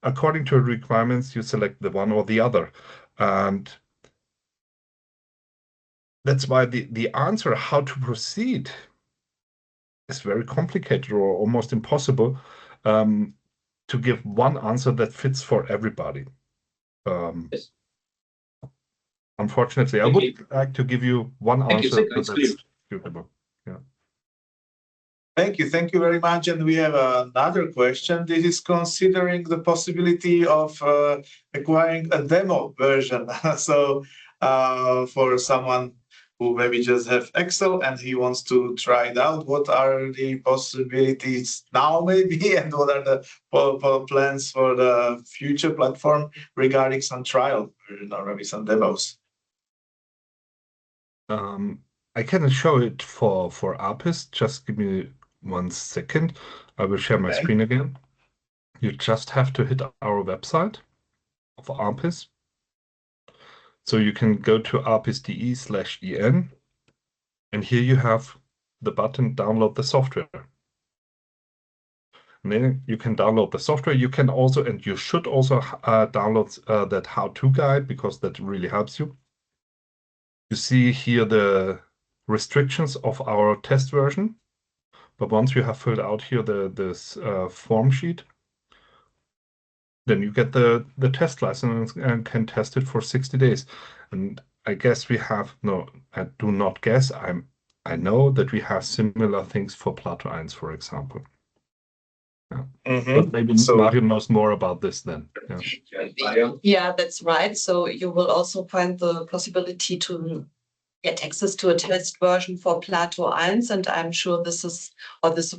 According to requirements, you select the one or the other, and that's why the answer how to proceed is very complicated or almost impossible to give one answer that fits for everybody. Yes. Unfortunately, I would like to give you one answer that's suitable. Yeah. Thank you very much. And we have another question. This is considering the possibility of acquiring a demo version. So for someone who maybe just have Excel and he wants to try it out, what are the possibilities now maybe, and what are the plans for the future platform regarding some trial version or maybe some demos? I can show it for APIS. Just give me 1 second. I will share my screen again. You just have to hit our website of APIS. So you can go to apis.de/en, and here you have the button download the software. And then you can download the software. You can also, and you should also download that how-to guide, because that really helps you. You see here the restrictions of our test version. But once you have filled out here this form sheet, then you get the test license and can test it for 60 days. And I guess we have, no, I do not guess, I know that we have similar things for Plato 1, for example. Yeah. But maybe Mario knows more about this then. Yeah. Yeah, that's right. So you will also find the possibility to get access to a test version for Plato 1, and I'm sure this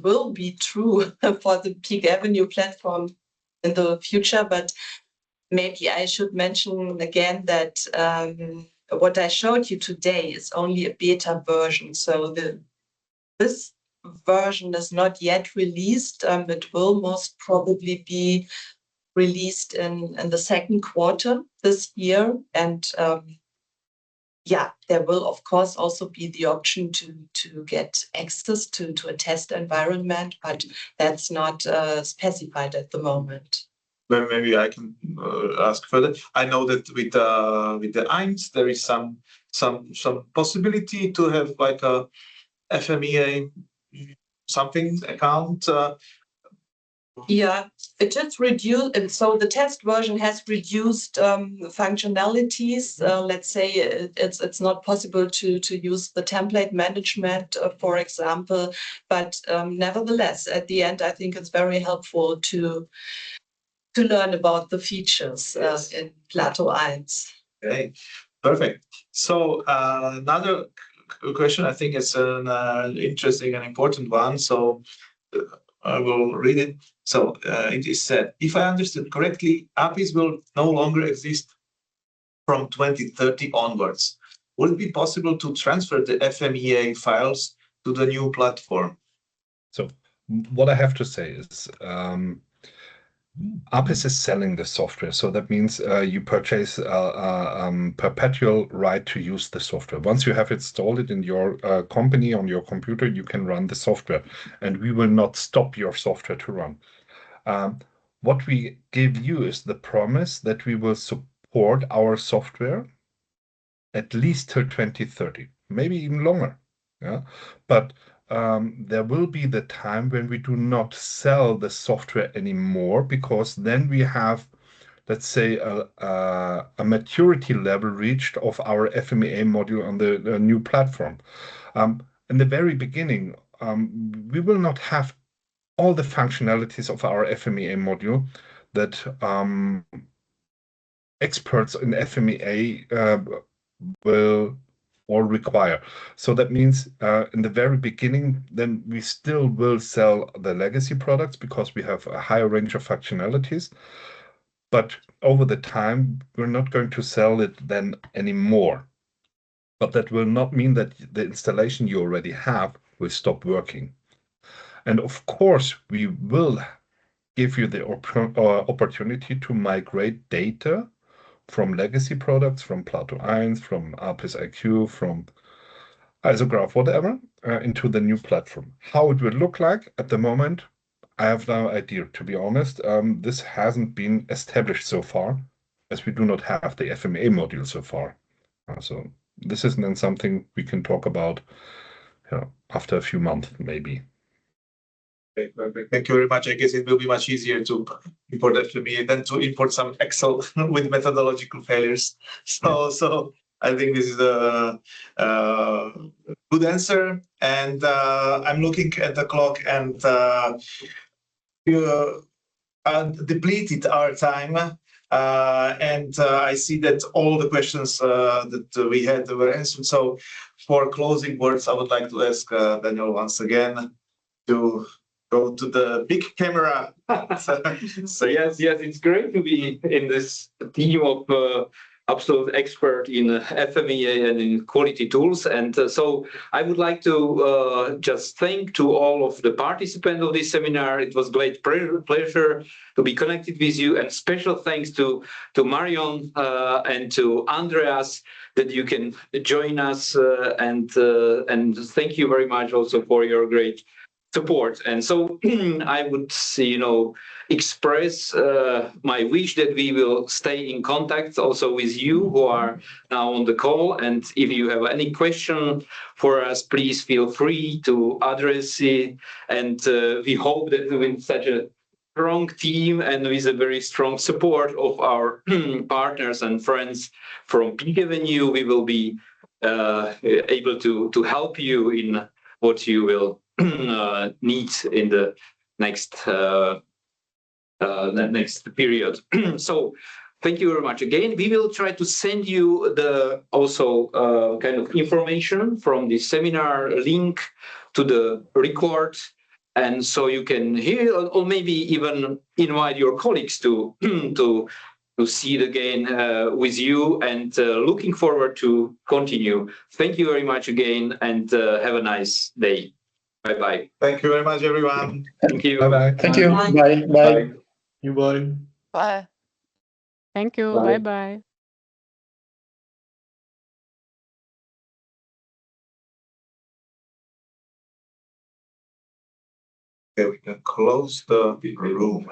will be true for the PeakAvenue platform in the future. But maybe I should mention again that what I showed you today is only a beta version. So this version is not yet released. It will most probably be released in the second quarter this year, and yeah, there will of course also be the option to get access to a test environment, but that's not specified at the moment. Well, maybe I can ask further. I know that with the EINS there is some possibility to have like a FMEA something account. Yeah, it just reduced, and so the test version has reduced functionalities. Let's say it's not possible to use the template management, for example, but nevertheless, at the end, I think it's very helpful to learn about the features in Plato 1. Okay, perfect. So another question, I think it's an interesting and important one. So I will read it. So it is said, if I understood correctly, APIs will no longer exist from 2030 onwards. Would it be possible to transfer the FMEA files to the new platform? So what I have to say is APIS is selling the software. So that means you purchase a perpetual right to use the software. Once you have installed it in your company on your computer, you can run the software, and we will not stop your software to run. What we give you is the promise that we will support our software at least till 2030, maybe even longer. Yeah, but there will be the time when we do not sell the software anymore, because then we have, let's say, a maturity level reached of our FMEA module on the new platform. In the very beginning, we will not have all the functionalities of our FMEA module that experts in FMEA will or require. So that means in the very beginning, then we still will sell the legacy products because we have a higher range of functionalities. But over the time, we're not going to sell it then anymore. But that will not mean that the installation you already have will stop working. And of course, we will give you the opportunity to migrate data from legacy products, from Plato 1, from APIS IQ, from Isograph, whatever, into the new platform. How it will look like at the moment, I have no idea, to be honest. This hasn't been established so far, as we do not have the FMEA module so far. So this isn't then something we can talk about after a few months, maybe. Okay, perfect. Thank you very much. I guess it will be much easier to import FBE than to import some Excel with methodological failures. So I think this is a good answer. And I'm looking at the clock, and you depleted our time. And I see that all the questions that we had were answered. So for closing words, I would like to ask Daniel once again to go to the big camera. So yes, it's great to be in this team of absolute expert in FMEA and in quality tools. And so I would like to just thank to all of the participants of this seminar. It was great pleasure to be connected with you, and special thanks to Marion and to Andreas that you can join us, and thank you very much also for your great support. And so I would, express my wish that we will stay in contact also with you who are now on the call. And if you have any question for us, please feel free to address it. And we hope that with such a strong team and with a very strong support of our partners and friends from PeakAvenue, we will be able to help you in what you will need in the next period. So thank you very much again. We will try to send you the also kind of information from the seminar link to the record, and so you can hear, or maybe even invite your colleagues to see it again with you, and looking forward to continue. Thank you very much again, and have a nice day. Bye-bye. Thank you very much, everyone. Thank you. Bye-bye. Thank you. Bye. Bye. Bye. Bye. Bye. Thank you. Bye. Bye-bye. Okay, we can close the room.